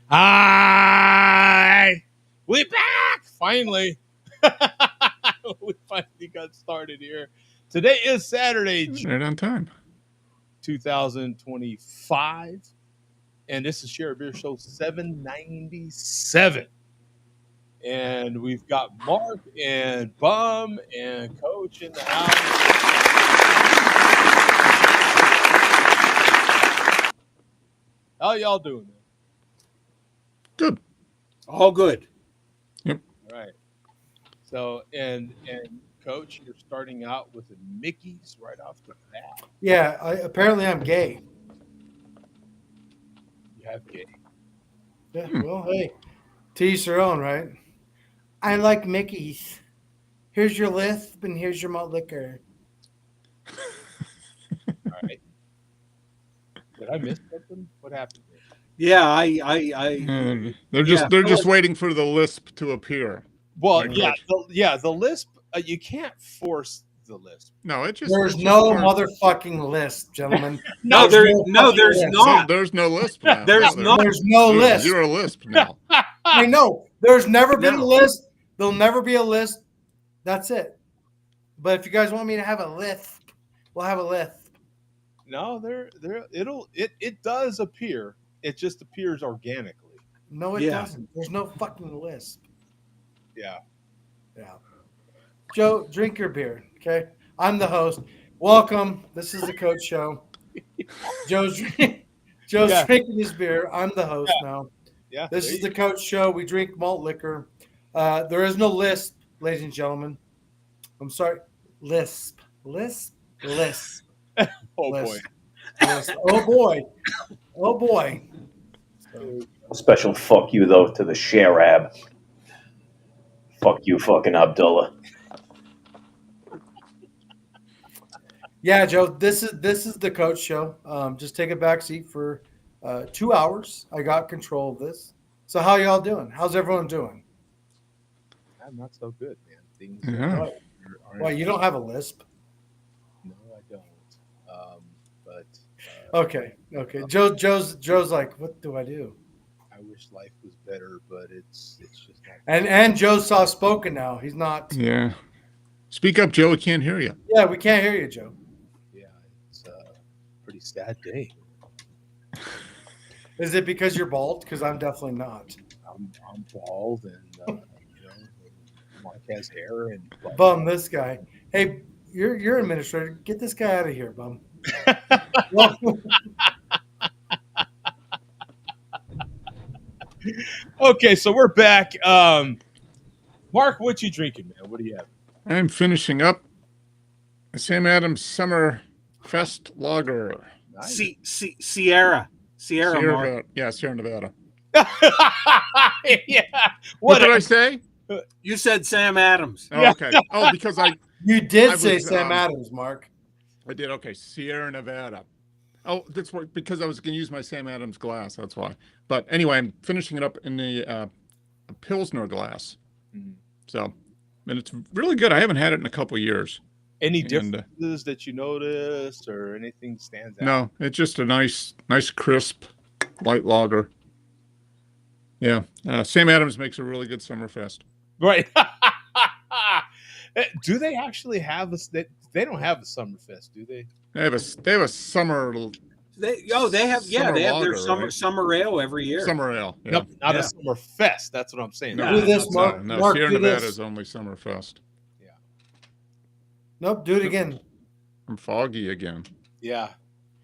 Hi, we back finally. We finally got started here. Today is Saturday, Right on time. 2025, and this is Share a Beer Show 797. And we've got Mark and Bum and Coach in the house. How y'all doing, man? Good. All good. All right. So and Coach, you're starting out with the Mickey's right off the bat. Yeah, apparently I'm gay. You have gay. Yeah, well, hey, to each their own, right? I like Mickey's. Here's your lisp and here's your malt liquor. All right. Did I miss something? What happened here? Yeah, They're just waiting for the lisp to appear. Well, Like the lisp. You can't force the lisp. No, it just There's it's no just part- motherfucking lisp, gentlemen. no, there's not. lisp. There's no lisp now. There's not. There's no There's lisp. zero lisp now. I know. There's never been a No. lisp. There'll never be a lisp. That's it. But if you guys want me to have a lisp, we'll have a lisp. No, it does appear. It just appears organically. No, it Yeah. doesn't. There's no fucking lisp. Yeah. Yeah. Joe, drink your beer, okay? I'm the host. Welcome. This is the Coach Show. Joe's Yeah. drinking his beer. I'm the host now. Yeah. This is the Coach Show. We drink malt liquor. There is no lisp, ladies and gentlemen. I'm sorry. Lisp. Oh Lisp. boy. Lisp. Oh boy. Oh boy. So, Special fuck you though to the Sharab. Fuck you, fucking Abdullah. yeah, Joe. This is the Coach Show. Just take a back seat for 2 hours. I got control of this. So how y'all doing? How's everyone doing? I'm not so good, man. Things Yeah. aren't- Why you don't have a lisp? No, I don't. But Okay. Joe's like, what do I do? I wish life was better, but it's just not. And Joe's soft spoken now. He's not. Yeah. Speak up, Joe. We can't hear you. Yeah, we can't hear you, Joe. Yeah, it's a pretty sad day. Is it because you're bald? Because I'm definitely not. I'm bald, and Mark has hair, and Bum, this guy. Hey, you're administrator. Get this guy out of here, bum. Okay, so we're back. Mark, what you drinking, man? What do you have? I'm finishing up the Sam Adams Summer Fest Lager. Nice. Sierra Sierra Mark. Nevada. Yeah, Sierra Nevada. Yeah. What did I say? You said Sam Adams. Oh, okay. Oh, because You did I say was, Sam Adams, Mark. I did. Okay, Sierra Nevada. Oh, that's what, because I was going to use my Sam Adams glass. That's why. But anyway, I'm finishing it up in the Pilsner glass. Mhm. So, and it's really good. I haven't had it in a couple of years. Any And, differences that you noticed, or anything stands out? No, it's just a nice, crisp, light lager. Yeah, Sam Adams makes a really good Summerfest. Right. Do they actually have a? They don't have a Summerfest, do they? They have a summer They have Summer their lager, right? summer ale every year. summer ale. Yeah. Nope, not Yeah. a Summerfest. That's what I'm saying. No, Do this, it's Mark. not. No, Mark, Sierra do Nevada this. is only Summerfest. Nope, do it again. I'm foggy again. Yeah.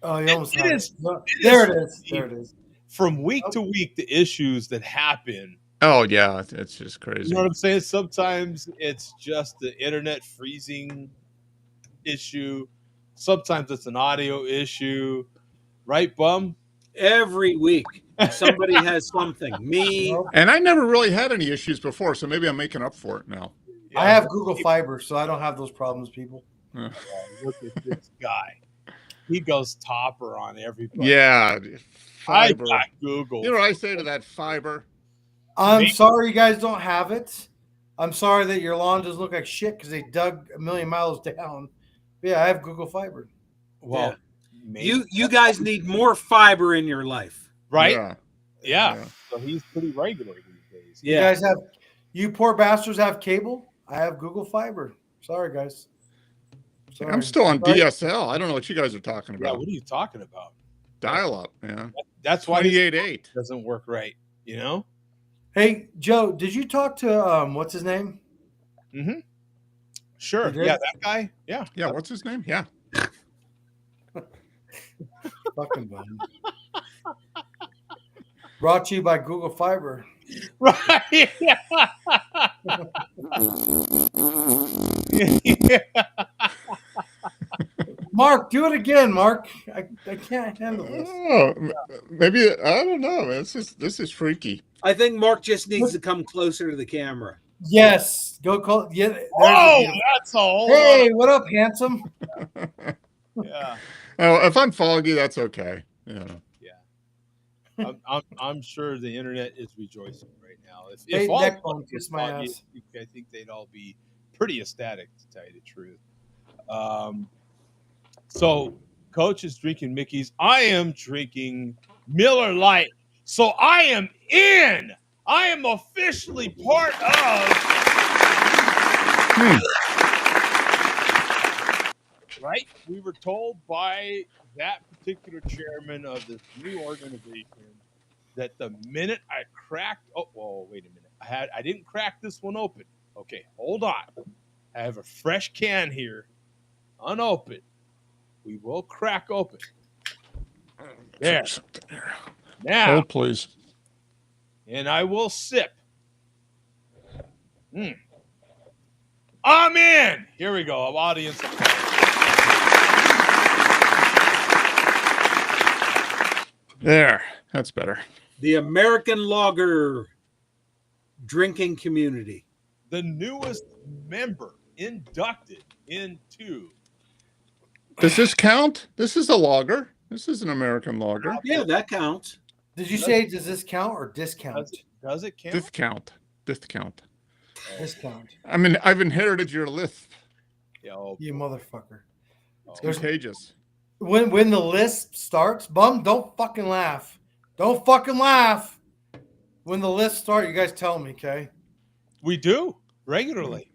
Oh, you almost It had is- No, it there is- it is. There it is. From week to week, the issues that happen. Oh yeah, it's just crazy. You know what I'm saying? Sometimes it's just the internet freezing issue. Sometimes it's an audio issue. Right, Bum? Every week, somebody has something. Me, Nope. And I never really had any issues before, so maybe I'm making up for it now. I have Google Fiber, so I don't have those problems, people. Uh, Look at this guy. He goes topper on everybody. yeah, I fiber. got Google. You know what I say to that fiber? I'm sorry you guys don't have it. I'm sorry that your lawn doesn't look like shit because they dug a million miles down. But yeah, I have Google Fiber. Well, maybe. you guys need more fiber in your life. right? Yeah. Yeah. So he's pretty regular these days. You guys you poor bastards have cable. I have Google Fiber. Sorry, guys. Sorry. I'm still on Sorry. DSL. I don't know what you guys are talking Yeah, about. what are you talking about? Dial up, man. That's why 28.8 doesn't work right, you know? Hey, Joe, did you talk to what's his name? Mm-hmm. Sure. You did? Yeah, that guy. Yeah. Yeah, what's his name? Yeah. Fucking bum. Brought to you by Google Fiber. Right. Yeah. Mark, do it again, Mark. I can't handle this. Oh, maybe I don't know, man. This is freaky. I think Mark just needs to come closer to the camera. Yes, go call. Yeah, there's a Oh, beautiful- that's a whole Hey, what up, handsome? Yeah. Oh, if I'm foggy, that's okay. Yeah. I'm sure the internet is rejoicing right now. Hey, If all neck of bone, us kiss were my foggy, ass. I think they'd all be pretty ecstatic, to tell you the truth. So Coach is drinking Mickey's. I am drinking Miller Lite. So I am in. I am officially part of. Right? We were told by that particular chairman of this new organization that the minute I cracked, wait a minute. I didn't crack this one open. Okay, hold on. I have a fresh can here, unopened. We will crack open. There. Now, Hold, please. and I will sip. I'm in. Here we go. Audience. There. That's better. The American lager drinking community. The newest member inducted into. Does this count? This is a lager. This is an American lager. Yeah, that counts. Did you say does this count or discount? Does it count? Discount. Discount. Discount. I mean, I've inherited your lisp. Yo, You motherfucker. It's There's- contagious. When the list starts, bum, don't fucking laugh. Don't fucking laugh. When the list starts, you guys tell me, okay? we do regularly.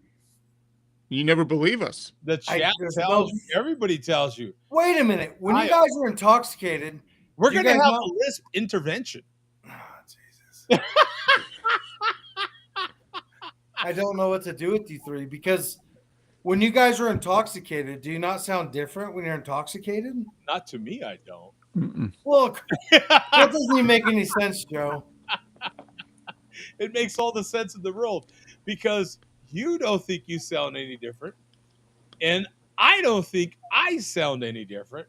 You never believe us. The chat there's tells no- you. Everybody tells you. Wait a minute. When you guys are intoxicated, We're You going to guys have know- a lisp intervention. Jesus. I don't know what to do with you three because when you guys are intoxicated, do you not sound different when you're intoxicated? Not to me, I don't. Mm-mm. Look, that doesn't even make any sense, Joe. It makes all the sense in the world because you don't think you sound any different. And I don't think I sound any different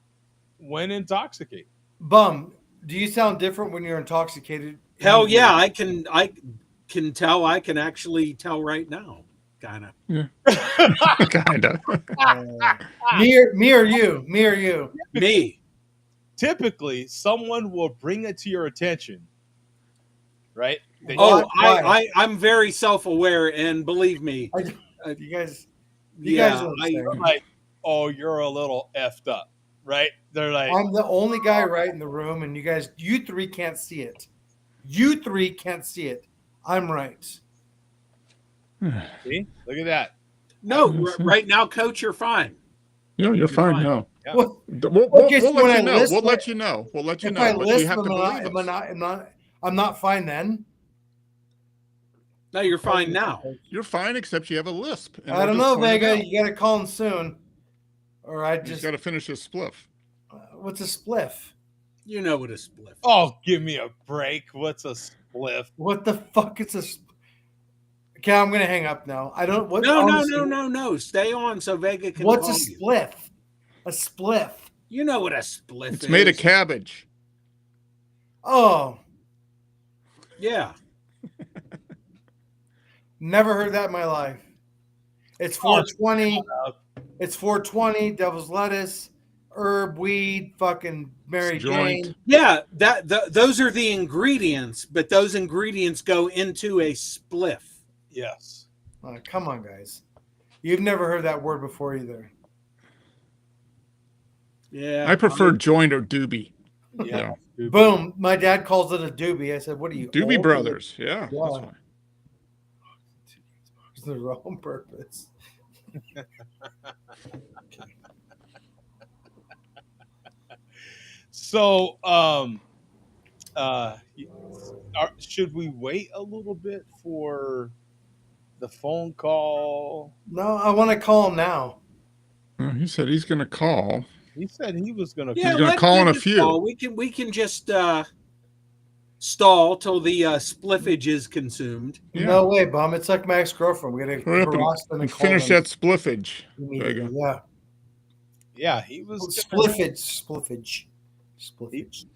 when intoxicated. Bum, do you sound different when you're intoxicated? Hell yeah, I can tell. I can actually tell right now, kind of. Kind of. Me or you? Me or you? Me. Typically, someone will bring it to your attention, right? That Oh, Why? I'm very self-aware, and believe me, You guys yeah, are I, you're like, oh, you're a little effed up, right? They're like, I'm the only guy right in the room, and you three can't see it. You three can't see it. I'm right. see, look at that. no, right now, Coach, you're fine. Yeah, you're fine fine. now. Yeah. Well, We'll Okay, so let when you I know. list We'll my- let you know. We'll let you if know. I But list you have to believe us. I'm not fine then. No, you're fine now. You're fine, except you have a lisp. and I we'll don't just know, point it Vega. out. You got to call him soon, or I He's just. got to finish his spliff. What's a spliff? You know what a split. Oh, give me a break. What's a spliff? What the fuck is a? Okay, I'm gonna hang up now. I don't. What? No, honestly, no. Stay on so Vega can. What's call a you. spliff? A spliff. You know what a spliff It's is. made of cabbage. Oh, Yeah. never heard that in my life. It's 420. It's 420. Devil's lettuce, herb, weed, fucking Mary It's joint. Jane. Yeah, those are the ingredients, but those ingredients go into a spliff. Yes. Come on, guys. You've never heard that word before either. Yeah. I prefer joint or doobie. Yeah. Yeah. Boom. My dad calls it a doobie. I said, "What are you?" Doobie old?" Brothers. Yeah, that's Yeah. why. It's the wrong purpose. So, should we wait a little bit for the phone call? No, I want to call him now. He said he's going to call. He said he was going to. Yeah, He's gonna let call him in a just few. call. We can just stall till the spliffage is consumed. Yeah. No way, Bum. It's like my ex-girlfriend. We got to Hurry up harass them and and call finish them that spliffage. immediately. Vega. Yeah. Yeah, he was. Gonna, Spliffage.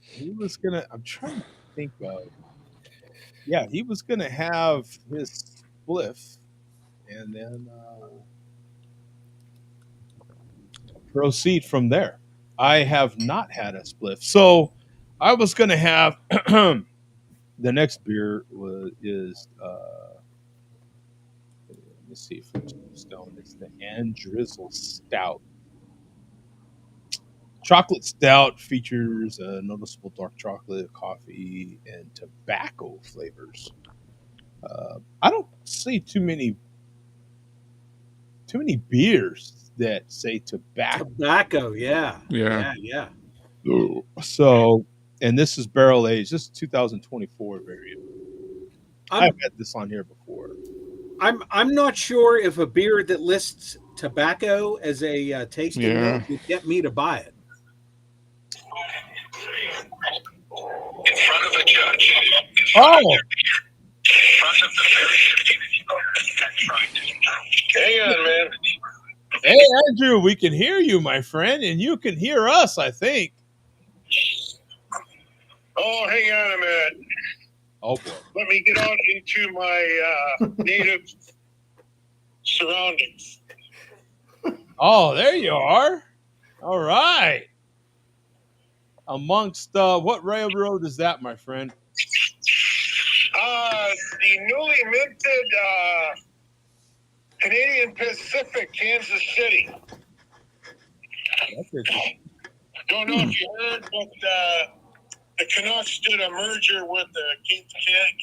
he was going to. I'm trying to think of. Yeah, he was going to have his spliff, and then proceed from there. I have not had a spliff, so I was going to have the next beer is let me see if it's Stone. It's the Andrizzle Stout. Chocolate stout features a noticeable dark chocolate, coffee, and tobacco flavors. I don't see too many beers that say tobacco. Tobacco, yeah. Yeah. Yeah. So, and this is barrel aged. This is 2024 variant. I've had this on here before. I'm not sure if a beer that lists tobacco as a tasting note would get me to buy it. In front of the judge. Oh, In front of the Hang on, man. hey Andrew, we can hear you, my friend, and you can hear us, I think. Oh, hang on a minute. Oh boy. Let me get out into my native surroundings. Oh, there you are. All right. Amongst what railroad is that, my friend? The newly minted Canadian Pacific, Kansas City. That's interesting. Don't know if you heard, but the Canucks did a merger with the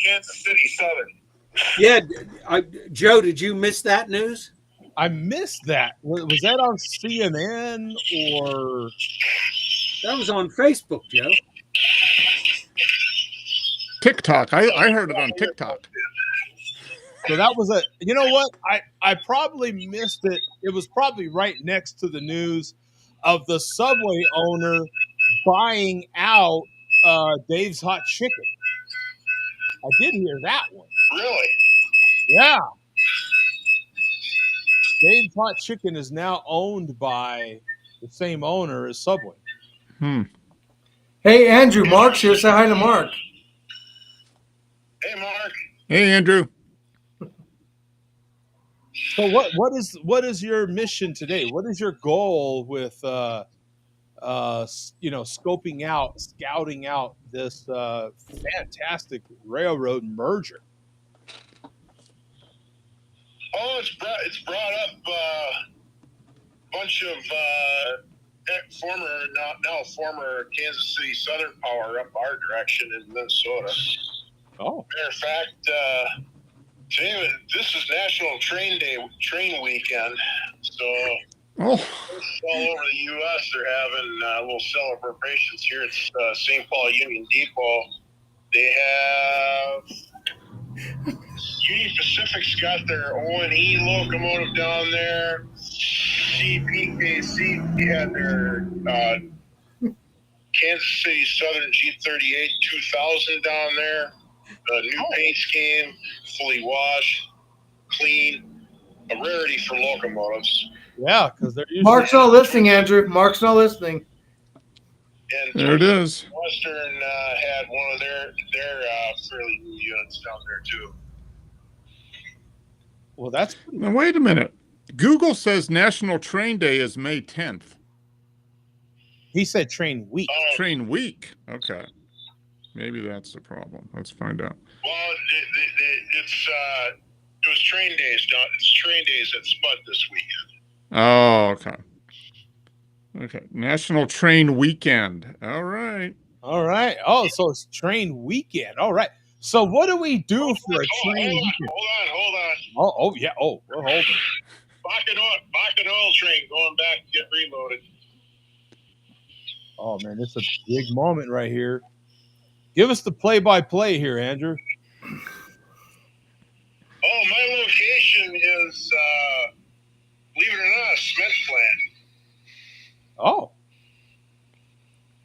Kansas City Southern. Yeah, Joe, did you miss that news? I missed that. Was that on CNN or? That was on Facebook, Joe. TikTok. I heard it on TikTok. So that was a. You know what? I probably missed it. It was probably right next to the news of the Subway owner buying out Dave's Hot Chicken. I did hear that one. Really? Yeah. Dave's Hot Chicken is now owned by the same owner as Subway. Hey, Andrew, Mark's here. Say hi to Mark. Hey, Mark. Hey, Andrew. So what is your mission today? What is your goal with scouting out this fantastic railroad merger? Oh, it's brought up a bunch of former Kansas City Southern power up our direction in Minnesota. Oh, Matter of fact, today this is National Train Weekend, so all over the U.S. they're having little celebrations here at St. Paul Union Depot. They have Union Pacific's got their O&E locomotive down there. CPKC had their Kansas City Southern G38 2000 down there. New paint scheme, fully washed, clean, a rarity for locomotives. yeah, because they're usually Mark's not listening, Andrew. Mark's not listening. And There it is. Western had one of their fairly new units down there too. well. That's Now, wait a minute. Google says National Train Day is May 10th. he said train week. Train week. Okay. Maybe that's the problem. Let's find out. Well, it was train days. It's train days at Spud this weekend. Oh, okay. Okay. National Train Weekend. All right. All right. Oh, so it's train weekend. All right. So what do we do for a train weekend? Hold on. Oh, yeah. Oh, we're holding. Bakken oil train going back to get reloaded. Oh, man, it's a big moment right here. Give us the play-by-play here, Andrew. Oh, my location is, believe it or not, a cement plant. Oh.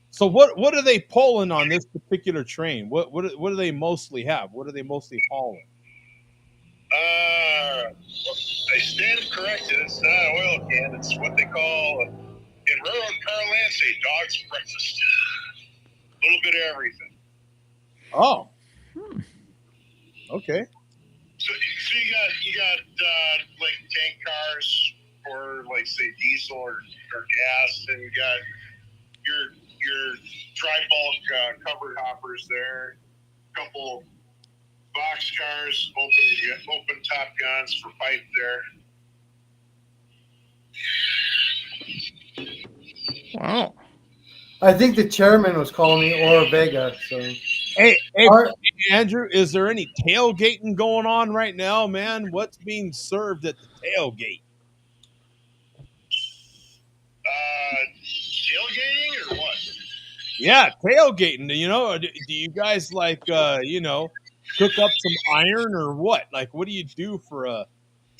So what are they pulling on this particular train? What do they mostly have? What are they mostly hauling? I stand corrected. It's not an oil can. It's what they call, in railroad parlance, a dog's breakfast. A little bit of everything. Oh. Okay. So you got like tank cars for like say diesel or gas, and you got your dry bulk covered hoppers there, a couple box cars, open top guns for pipe there. Wow. I think the chairman was calling me or Vega. So Hey, Art- Andrew, is there any tailgating going on right now, man? What's being served at the tailgate? Tailgating or what? Yeah, tailgating. You know, do you guys like cook up some iron or what? Like, what do you do for a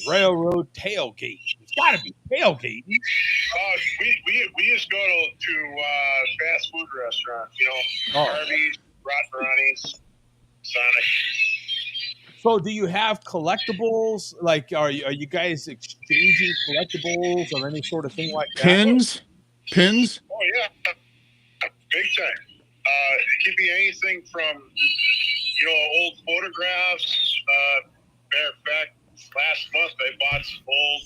railroad tailgate? It's got to be tailgating. We just go to fast food restaurants, Harvey's, Rotterani's, Sonic. So, do you have collectibles? Like, are you guys exchanging collectibles or any sort of thing like that? Pins? Oh yeah, big time. It could be anything from old photographs. Matter of fact, last month I bought some old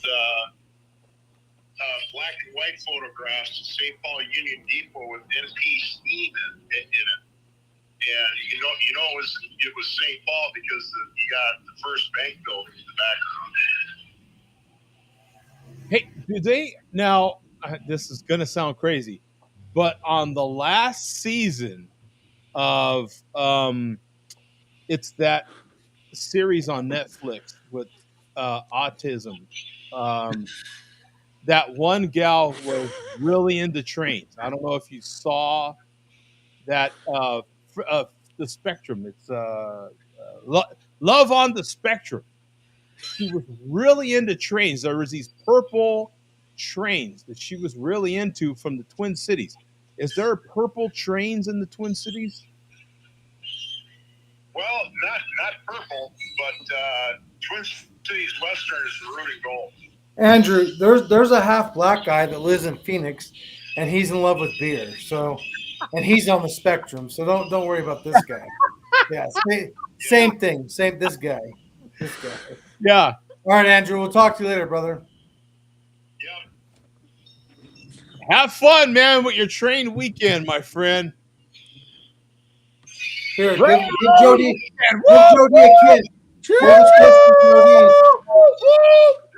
black and white photographs of St. Paul Union Depot with NP Steam in it. And it was St. Paul because you got the first bank building in the background. Hey, do they now? This is gonna sound crazy, but on the last season of it's that series on Netflix with autism. That one gal was really into trains. I don't know if you saw that. The Spectrum. It's Love on the Spectrum. She was really into trains. There was these purple trains that she was really into from the Twin Cities. Is there purple trains in the Twin Cities? Well, not purple, but Twin Cities Western is maroon and gold. Andrew, there's a half black guy that lives in Phoenix, and he's in love with beer. So, and he's on the spectrum. So don't worry about this guy. Yeah, same thing. Same this guy. Yeah. All right, Andrew. We'll talk to you later, brother. Yep. Have fun, man, with your train weekend, my friend. Here, give Jody a kiss. Give a kiss for Jody.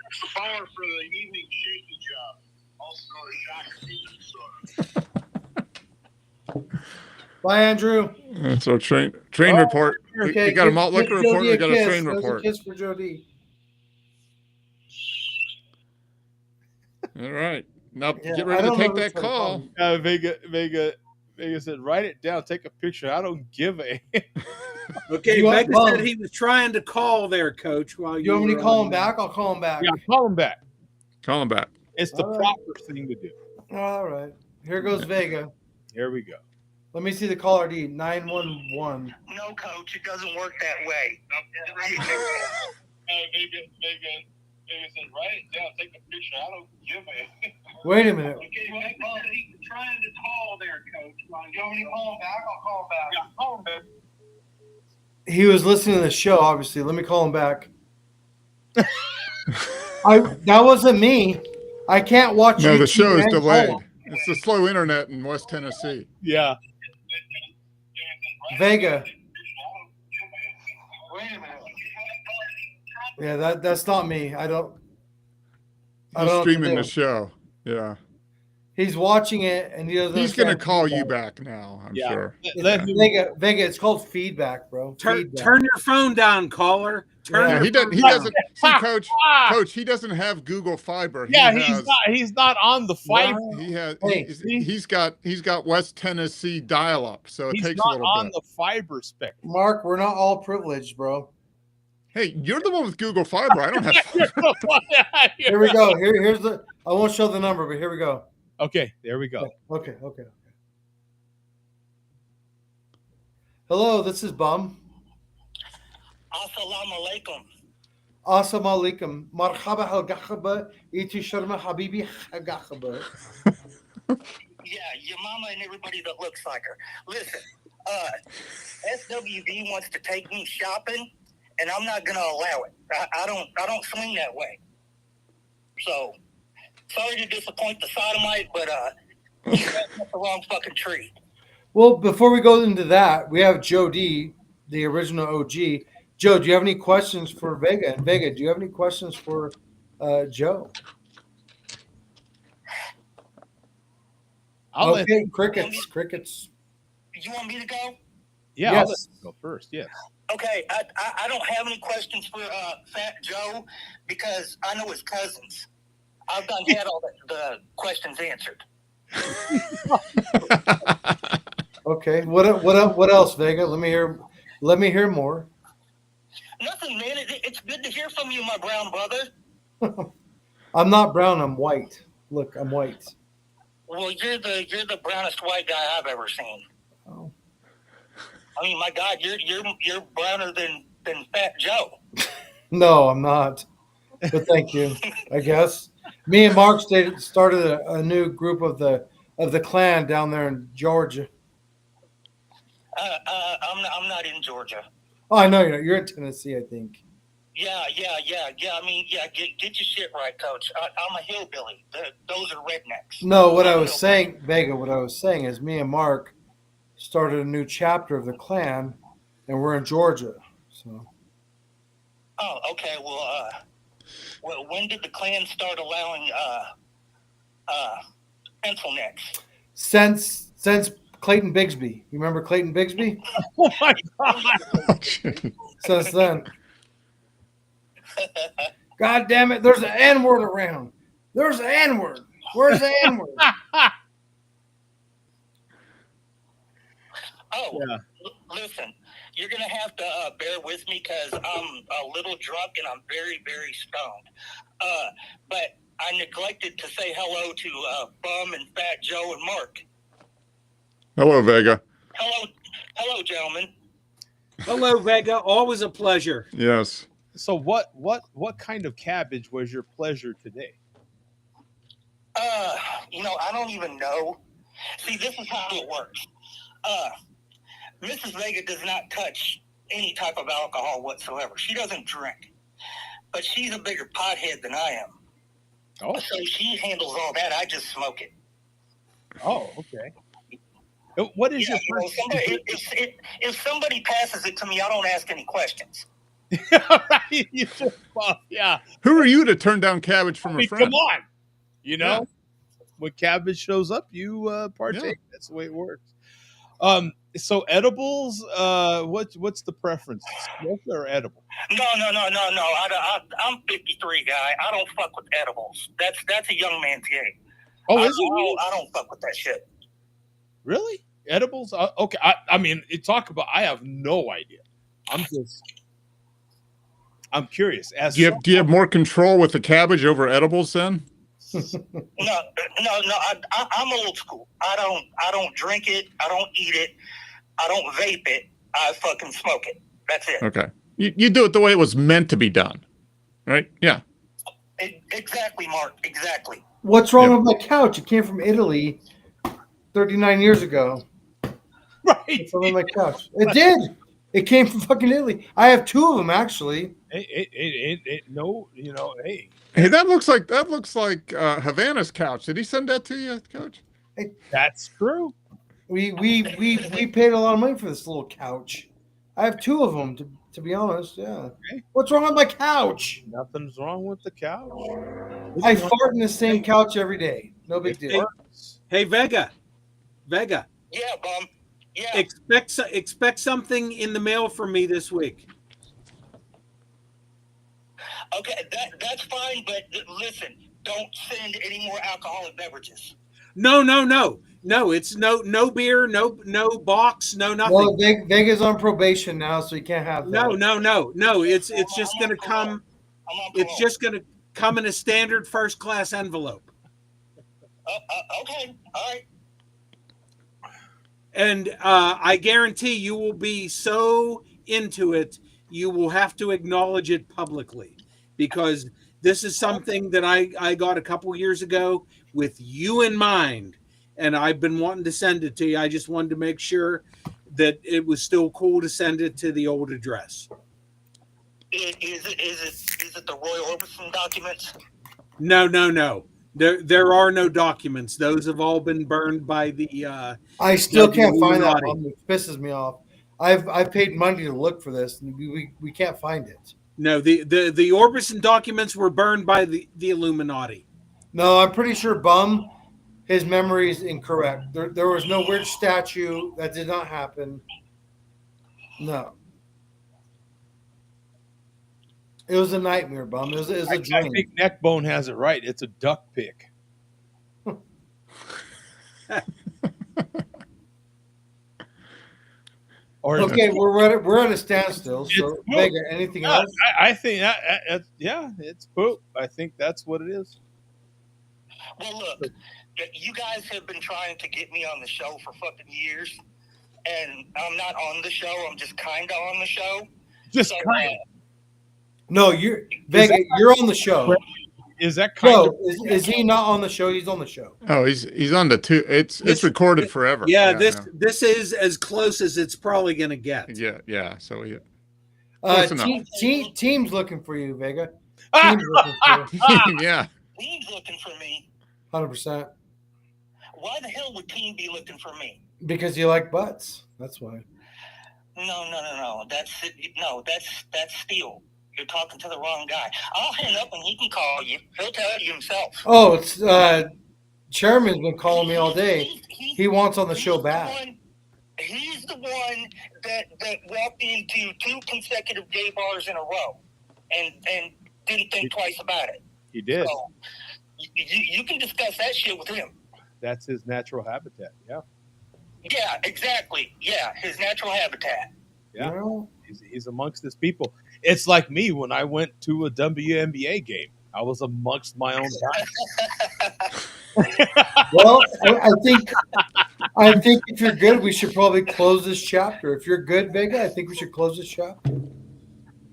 There's the power for the evening shaky job, also known as shocker. Bye, Andrew. That's our train report. Okay, we got a malt liquor report. We got a train There's report. a kiss for Jody. All right. Now Yeah, get ready to take that call. Vega said, write it down, take a picture. I don't give a. Okay, Vega said he was trying to call there, Coach. While you want me to call him back? I'll call him back. Yeah, call him back. Call him back. It's the proper thing to do. All right. Here goes Vega. Here we go. Let me see the caller ID 911. No, Coach, it doesn't work that way. Vega said, write it down, take a picture. I don't give a. Wait a minute. Okay, he was trying to call there, Coach. You want me to call him back? I'll call him back. Yeah, call him back. He was listening to the show, obviously. Let me call him back. That wasn't me. I can't watch. No, the YouTube show is and delayed. call. It's the slow internet in West Tennessee. Yeah. Vega. Wait a minute. Yeah, that's not me. I don't. He's streaming the show. Yeah. He's watching it, and he doesn't. He's going to understand call you feedback. back now, I'm Yeah. sure. Let him- Vega, it's called feedback, bro. Feedback. Turn your phone down, caller. Turn Yeah, your he phone doesn't down. see, Coach, he doesn't have Google Fiber. Yeah, he he's has, not on the fiber. he has Hey, he's got West Tennessee dial-up, so it He's takes a not little on bit. the fiber spectrum. Mark, we're not all privileged, bro. Hey, you're the one with Google Fiber. I don't have fiber. Here we go. Here's the. I won't show the number, but here we go. Okay, there we go. Okay. Hello, this is Bum. Assalamu alaikum. Assalamu alaikum. Marhaba al-gahaba. Iti sharma habibi al-gahaba. Yeah, your mama and everybody that looks like her. Listen, SWV wants to take me shopping, and I'm not gonna allow it. I don't swing that way. So sorry to disappoint the sodomite, but you got the wrong fucking tree. Well, before we go into that, we have Joe D, the original OG. Joe, do you have any questions for Vega? And Vega, do you have any questions for Joe? Okay, crickets. You want me to go? Yeah, Yes. I'll let you go first. Yes. Okay, I don't have any questions for Fat Joe because I know his cousins. I've done had all the questions answered. Okay, what else, Vega? Let me hear more. Nothing, man. It's good to hear from you, my brown brother. I'm not brown. I'm white. Look, I'm white. Well, you're the brownest white guy I've ever seen. Oh. I mean, my God, you're browner than Fat Joe. No, I'm not. But thank you. I guess me and Mark started a new group of the clan down there in Georgia. I'm not in Georgia. Oh, I know you're not. You're in Tennessee, I think. Yeah. I mean, get your shit right, Coach. I'm a hillbilly. Those are rednecks. No, what I was saying, Vega, what I was saying is me and Mark started a new chapter of the clan, and we're in Georgia. So. Oh, okay. Well, when did the Klan start allowing pencil necks? Since Clayton Bigsby. You remember Clayton Bigsby? Oh my God. Since then. God damn it, there's an N-word around. There's an N-word. Where's the N-word? Oh, Yeah. Listen, you're going to have to bear with me because I'm a little drunk and I'm very, very stoned. But I neglected to say hello to Bum and Fat Joe and Mark. Hello, Vega. Hello, gentlemen. Hello, Vega. Always a pleasure. Yes. So what kind of cabbage was your pleasure today? I don't even know. See, this is how it works. Mrs. Vega does not touch any type of alcohol whatsoever. She doesn't drink. But she's a bigger pothead than I am. Oh. So she handles all that. I just smoke it. Oh, okay. What is your first? If somebody passes it to me, I don't ask any questions. Right? You just, yeah. Who are you to turn down cabbage from a friend? Come on. You know, when cabbage shows up, you partake. Yeah. That's the way it works. So edibles, what's the preference? Smoke or edible? No. I'm 53, guy. I don't fuck with edibles. That's a young man's game. Oh, is it? Really? I don't fuck with that shit. Really? Edibles? Okay. I mean, I have no idea. I'm curious. Do you have more control with the cabbage over edibles then? No. I'm old school. I don't drink it. I don't eat it. I don't vape it. I fucking smoke it. That's it. Okay. You do it the way it was meant to be done, right? Yeah. Exactly, Mark. Exactly. What's wrong with my couch? It came from Italy 39 years ago. Right. It's on my couch. It did. It came from fucking Italy. I have two of them actually. No, hey. Hey, that looks like Havanas couch. Did he send that to you, Coach? That's true. We paid a lot of money for this little couch. I have two of them to be honest. Yeah. Okay. What's wrong with my couch? Nothing's wrong with the couch. I fart in the same couch every day. No big deal. Hey, Vega. Yeah, Bum. Yeah. Expect something in the mail from me this week. Okay, that's fine, but listen, don't send any more alcoholic beverages. No. It's no beer, no box, no nothing. Well, Vega's on probation now, so he can't have that. No. It's just going to come. It's just going to come in a standard first class envelope. Okay, all right. And I guarantee you will be so into it, you will have to acknowledge it publicly, because this is something that I got a couple years ago with you in mind, and I've been wanting to send it to you. I just wanted to make sure that it was still cool to send it to the old address. Is it the Roy Orbison documents? No. There are no documents. Those have all been burned by the. I still can't find that one, which pisses me off. I've paid money to look for this, and we can't find it. No, the Orbison documents were burned by the Illuminati. No, I'm pretty sure Bum, his memory is incorrect. There was no weird statue. That did not happen. No. It was a nightmare, Bum. It was a dream. I think Neckbone has it right. It's a duck pick. Okay, we're at a standstill. So, Vega, anything else? I think that it's poop. I think that's what it is. Well, look, you guys have been trying to get me on the show for fucking years, and I'm not on the show. I'm just kind of on the show. Just kind of. No, Vega. You're on the show. Is that kind of? Is he not on the show? He's on the show. Oh, he's on the two. It's recorded forever. Yeah, this is as close as it's probably going to get. Yeah. So team's looking for you, Vega. Team's looking for you. Yeah. Team's looking for me. 100%. Why the hell would Team be looking for me? Because you like butts. That's why. No. That's Steele. You're talking to the wrong guy. I'll hang up and he can call you. He'll tell you himself. Oh, it's Chairman's been calling me all day. He wants on the show back. He's the one that walked into 2 consecutive gay bars in a row and didn't think twice about it. He did. So, you can discuss that shit with him. That's his natural habitat. Yeah. Yeah, exactly. Yeah, his natural habitat. Yeah. He's amongst his people. It's like me when I went to a WNBA game. I was amongst my own guys. Well, I think if you're good, we should probably close this chapter. If you're good, Vega, I think we should close this chapter.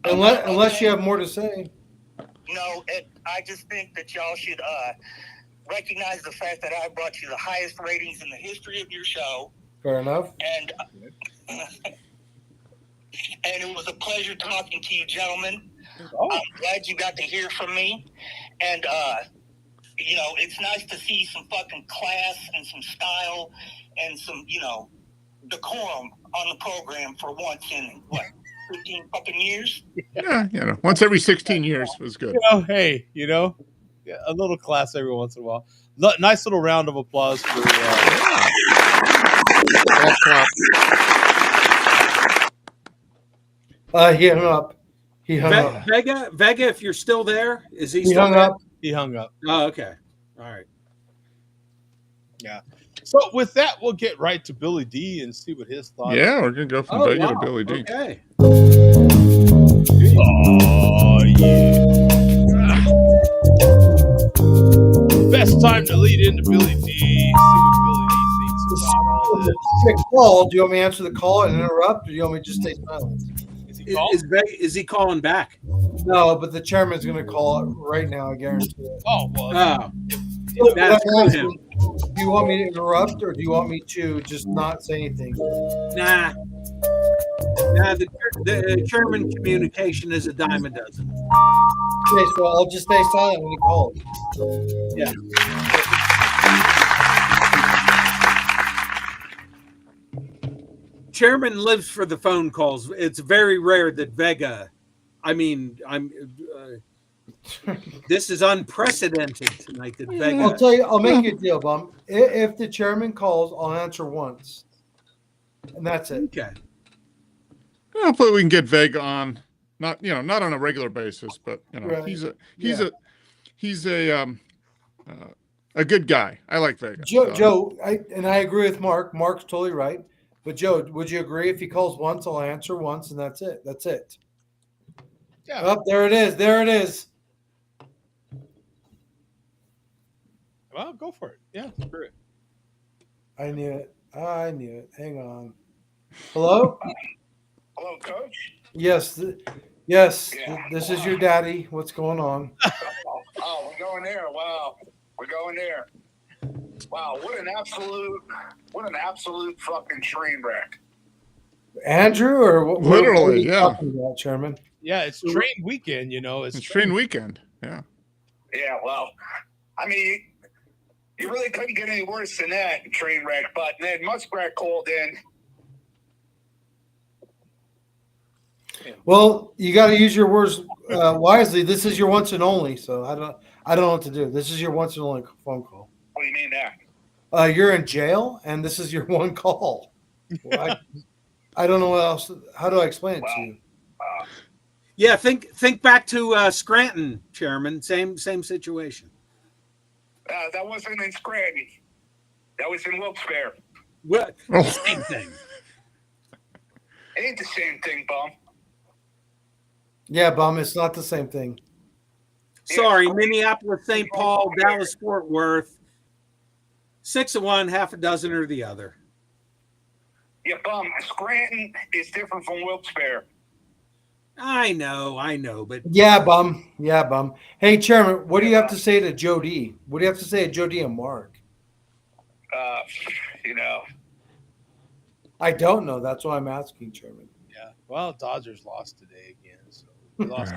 Unless you have more to say. No, I just think that y'all should recognize the fact that I brought you the highest ratings in the history of your show. Fair enough. And it was a pleasure talking to you, gentlemen. I'm glad you got to hear from me. And, it's nice to see some fucking class and some style and some, decorum on the program for once in, 15 fucking years? Yeah, once every 16 years was good. Hey, a little class every once in a while. Nice little round of applause for He hung up. Vega, if you're still there, is he still hung there? up? He hung up. Oh, okay. All right. Yeah. So with that, we'll get right to Billy D and see what his thoughts. Yeah, we're gonna go from Vega to Billy D. Okay. Oh yeah. Best time to lead into Billy D. See what Billy D thinks about all this. Call. Do you want me to answer the call and interrupt, or do you want me to just stay silent? Is he calling back? No, but the chairman's going to call it right now. I guarantee it. Oh well. Do you want me to interrupt, or do you want me to just not say anything? Nah. The chairman communication is a dime a dozen. Okay, so I'll just stay silent when he calls. Yeah. Chairman lives for the phone calls. It's very rare that Vega. This is unprecedented tonight that Vega. I'll tell you. I'll make you a deal, Bum. If the chairman calls, I'll answer once, and that's it. Okay. Hopefully we can get Vega on, not on a regular basis, but Right. he's a good guy. I like Vega. Joe, I agree with Mark. Mark's totally right. But Joe, would you agree if he calls once, I'll answer once, and that's it. That's it. Yeah. Oh, there it is. There it is. Well, go for it. Yeah, screw it. I knew it. I knew it. Hang on. Hello? Hello, Coach. Yes. Yes. Yeah. This is your daddy. What's going on? Oh, we're going there. Wow. We're going there. Wow, what an absolute fucking train wreck. Andrew, or what? Literally, what are you yeah. talking about, Chairman? Yeah, it's train weekend, It's train weekend. Yeah. Yeah, well, I mean, you really couldn't get any worse than that train wreck. But then Muskrat called in. Well, you got to use your words wisely. This is your once and only, so I don't know what to do. This is your once and only phone call. What do you mean that? You're in jail, and this is your one call. Well, I don't know what else. How do I explain it to you? Yeah, think back to Scranton, Chairman. Same situation. That wasn't in Scranton. That was in Wilkes-Barre. What? Oh. Same thing. It ain't the same thing, bum. Yeah, Bum, it's not the same thing. Sorry, Minneapolis, St. Paul, Dallas, Fort Worth. 6 of one, half a dozen or the other. Yeah, bum. Scranton is different from Wilkes-Barre. I know, but Yeah, Bum. Hey, Chairman, what do you have to say to Joe D? What do you have to say to Joe D and Mark? You know. I don't know. That's why I'm asking, Chairman. Yeah. Well, Dodgers lost today again, so we lost.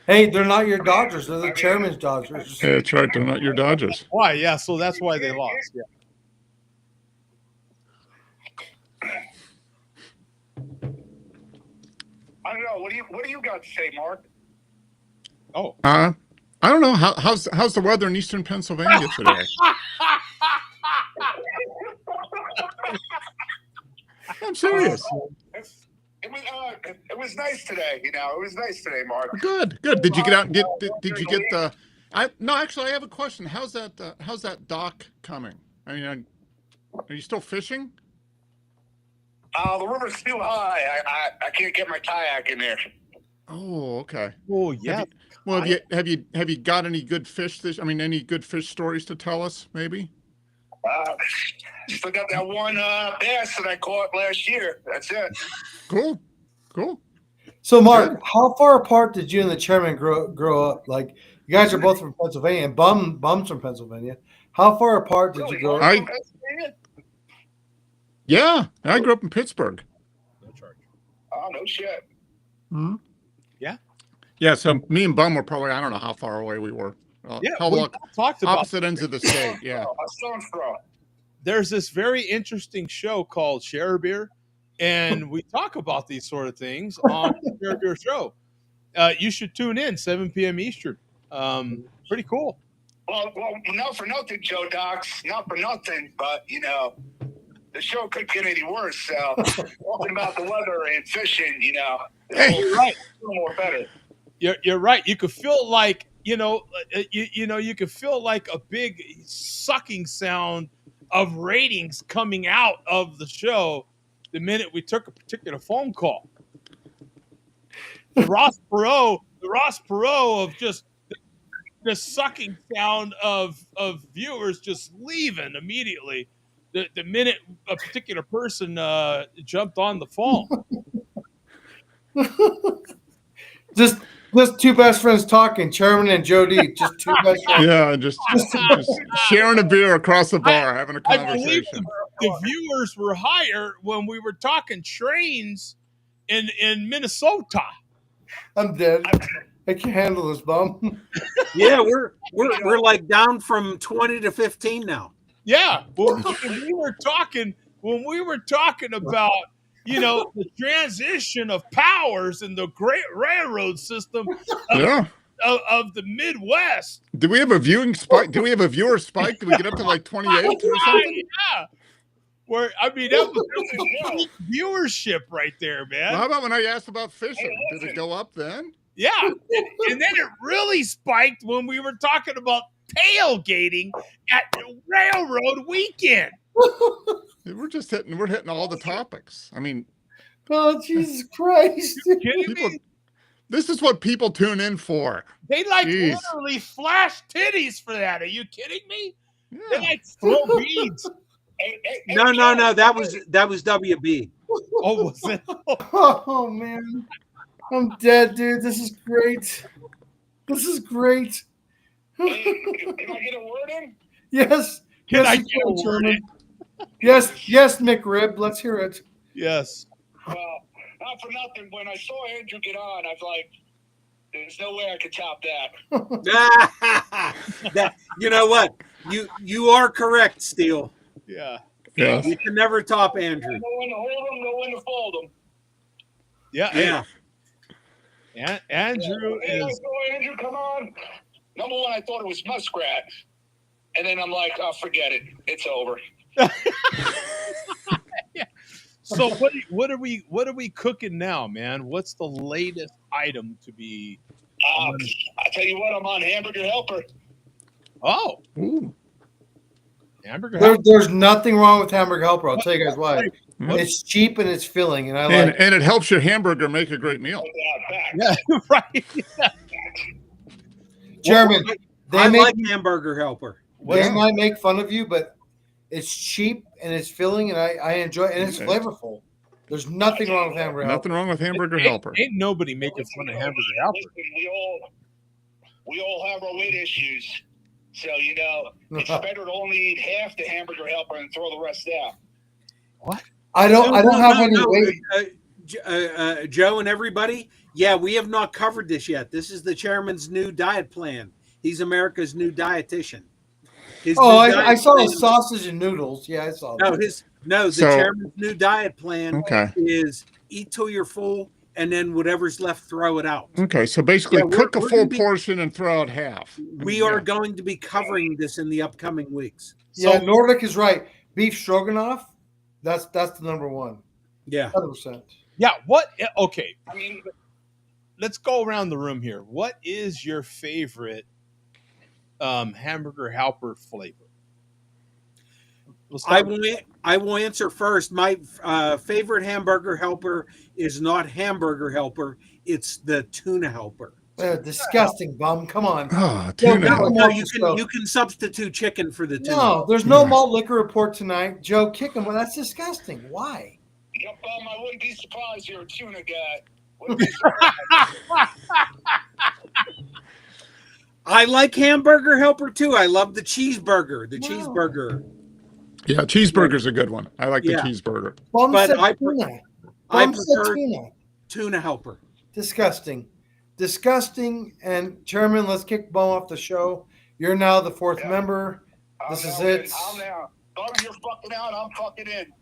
Hey, they're not your Dodgers. They're the Chairman's Dodgers. Yeah, that's right. They're not your Dodgers. Why? Yeah. So that's why they lost. Yeah. I don't know. What do you got to say, Mark? Oh. I don't know. How's the weather in eastern Pennsylvania today? I'm serious. It was nice today. It was nice today, Mark. Good. Did you get out and did you get the? No, actually, I have a question. How's that dock coming? I mean, are you still fishing? The river's too high. I can't get my kayak in there. Oh, okay. Oh, yeah. Have you got any good fish? Any good fish stories to tell us? Maybe. Still got that one bass that I caught last year. That's it. Cool. So, Mark, how far apart did you and the Chairman grow up? Like, you guys are both from Pennsylvania, and Bum's from Pennsylvania. How far apart did you grow up? Yeah, I grew up in Pittsburgh. No charge. Oh, no shit. Mm-hmm. Yeah. Yeah, so me and Bum were probably, I don't know how far away we were. We talked about opposite ends of the state. Yeah. There's this very interesting show called Share Beer, and we talk about these sort of things on the Share Beer show. You should tune in 7 p.m. Eastern. Pretty cool. Well, not for nothing, Joe Docs. Not for nothing, but the show couldn't get any worse. So talking about the weather and fishing, Hey, you're right. More better. You're right. You could feel like you could feel like a big sucking sound of ratings coming out of the show the minute we took a particular phone call. The Ross Perot of just the sucking sound of viewers just leaving immediately the minute a particular person jumped on the phone. Just two best friends talking, Chairman and Joe D. Just two best friends. Yeah, just sharing a beer across the bar, having a conversation. The viewers were higher when we were talking trains in Minnesota. I'm dead. I can't handle this, Bum. Yeah, we're like down from 20 to 15 now. Yeah, when we were talking about the transition of powers in the great railroad system. Yeah. of the Midwest. Do we have a viewing spike? Do we have a viewer spike? Do we get up to like 28 or something? Yeah. Where that was peak viewership right there, man. Well, how about when I asked about fishing? Did it go up then? Yeah, and then it really spiked when we were talking about tailgating at the railroad weekend. We're hitting all the topics. I mean, oh Jesus Christ! This is what people tune in for. They literally flash titties for that. Are you kidding me? Yeah. They like throw beads. No. That was WB. Oh, was it? Oh man, I'm dead, dude. This is great. This is great. Can I get a word in? Yes. Can yes, I you get a can, word Sherman. in? Yes, McRib. Let's hear it. Yes. Well, not for nothing. When I saw Andrew get on, I was like, "There's no way I could top that." You know what? You are correct, Steele. Yeah. Yes. You can never top Andrew. Know when to hold them, know when to fold them. Yeah. Andrew Hey, is. Andrew, come on. Number one, I thought it was muskrat, and then I'm like, "Oh, forget it. It's over." Yeah. So what are we cooking now, man? What's the latest item to be? I tell you what, I'm on Hamburger Helper. Oh, Ooh. Hamburger Helper. There's nothing wrong with Hamburger Helper. I'll tell you guys why. What? It's cheap and it's filling, and I like. And it helps your hamburger make a great meal. Yeah, right. Chairman, I like Hamburger Helper. They might make fun of you, but it's cheap and it's filling, and I enjoy it, and it's flavorful. There's nothing wrong with Hamburger Helper. Nothing wrong with Hamburger Helper. Ain't nobody making fun of Hamburger Helper. We all have our weight issues. So, it's better to only eat half the Hamburger Helper and throw the rest out. What? I don't have any weight. Joe and everybody, we have not covered this yet. This is the chairman's new diet plan. He's America's new dietitian. I saw the sausage and noodles. Yeah, I saw that. The chairman's new diet plan is eat till you're full, and then whatever's left, throw it out. Okay, so basically cook a full portion and throw out half. We are going to be covering this in the upcoming weeks. Yeah, Nordic is right. Beef stroganoff, that's the number one. Yeah. 100%. Yeah, what? Okay, I mean, let's go around the room here. What is your favorite Hamburger Helper flavor? I will answer first. My favorite Hamburger Helper is not Hamburger Helper. It's the Tuna Helper. Disgusting, bum. Come on. Oh, tuna helper. No, you can substitute chicken for the tuna. No, there's no malt liquor report tonight. Joe, kick him. Well, that's disgusting. Why? Yep, I wouldn't be surprised you're a tuna guy. Wouldn't be surprised. I like Hamburger Helper too. I love the cheeseburger. Cheeseburger. Yeah, cheeseburger's a good one. I like the cheeseburger. But I prefer tuna Helper. Disgusting. And Chairman, let's kick Bum off the show. You're now the fourth member. This is it. I'm now. Bum, you're fucking out. I'm fucking in.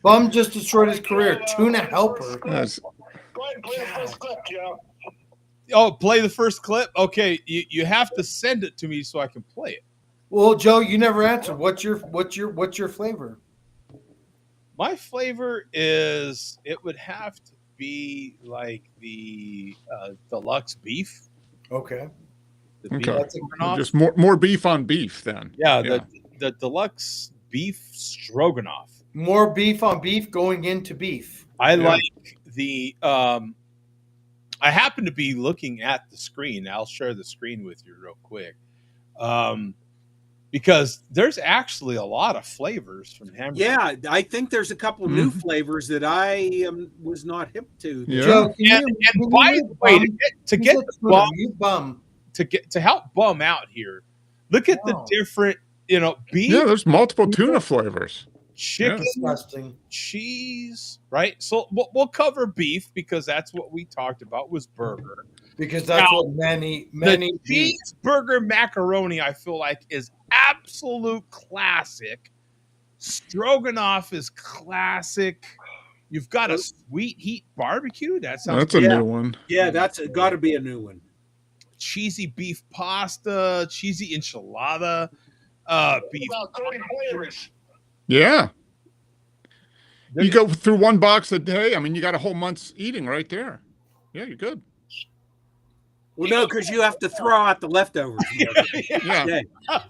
Bum just destroyed his career. Tuna Helper. Go ahead and play the first clip, Joe. Oh, play the first clip? Okay, you have to send it to me so I can play it. Well, Joe, you never answered. What's your flavor? My flavor is it would have to be like the deluxe beef. Okay. Just more beef on beef then. Yeah. The deluxe beef stroganoff. More beef on beef going into beef. I like the I happen to be looking at the screen. I'll share the screen with you real quick. Because there's actually a lot of flavors from hamburger. Yeah, I think there's a couple new flavors that I was not hip to. Yeah. Joe, and by the way, to help Bum out here, look at the different, beef. Yeah, there's multiple tuna flavors. Chicken, cheese, right? So we'll cover beef because that's what we talked about was burger. Because that's what many the cheeseburger macaroni I feel like is absolute classic. Stroganoff is classic. You've got a sweet heat barbecue. That sounds That's a new one. Yeah, that's got to be a new one. cheesy beef pasta, cheesy enchilada, beef. About 30 flavors. Yeah. You go through one box a day. I mean, you got a whole month's eating right there. Yeah, you're good. Well, no, because you have to throw out the leftovers. Yeah. Yeah.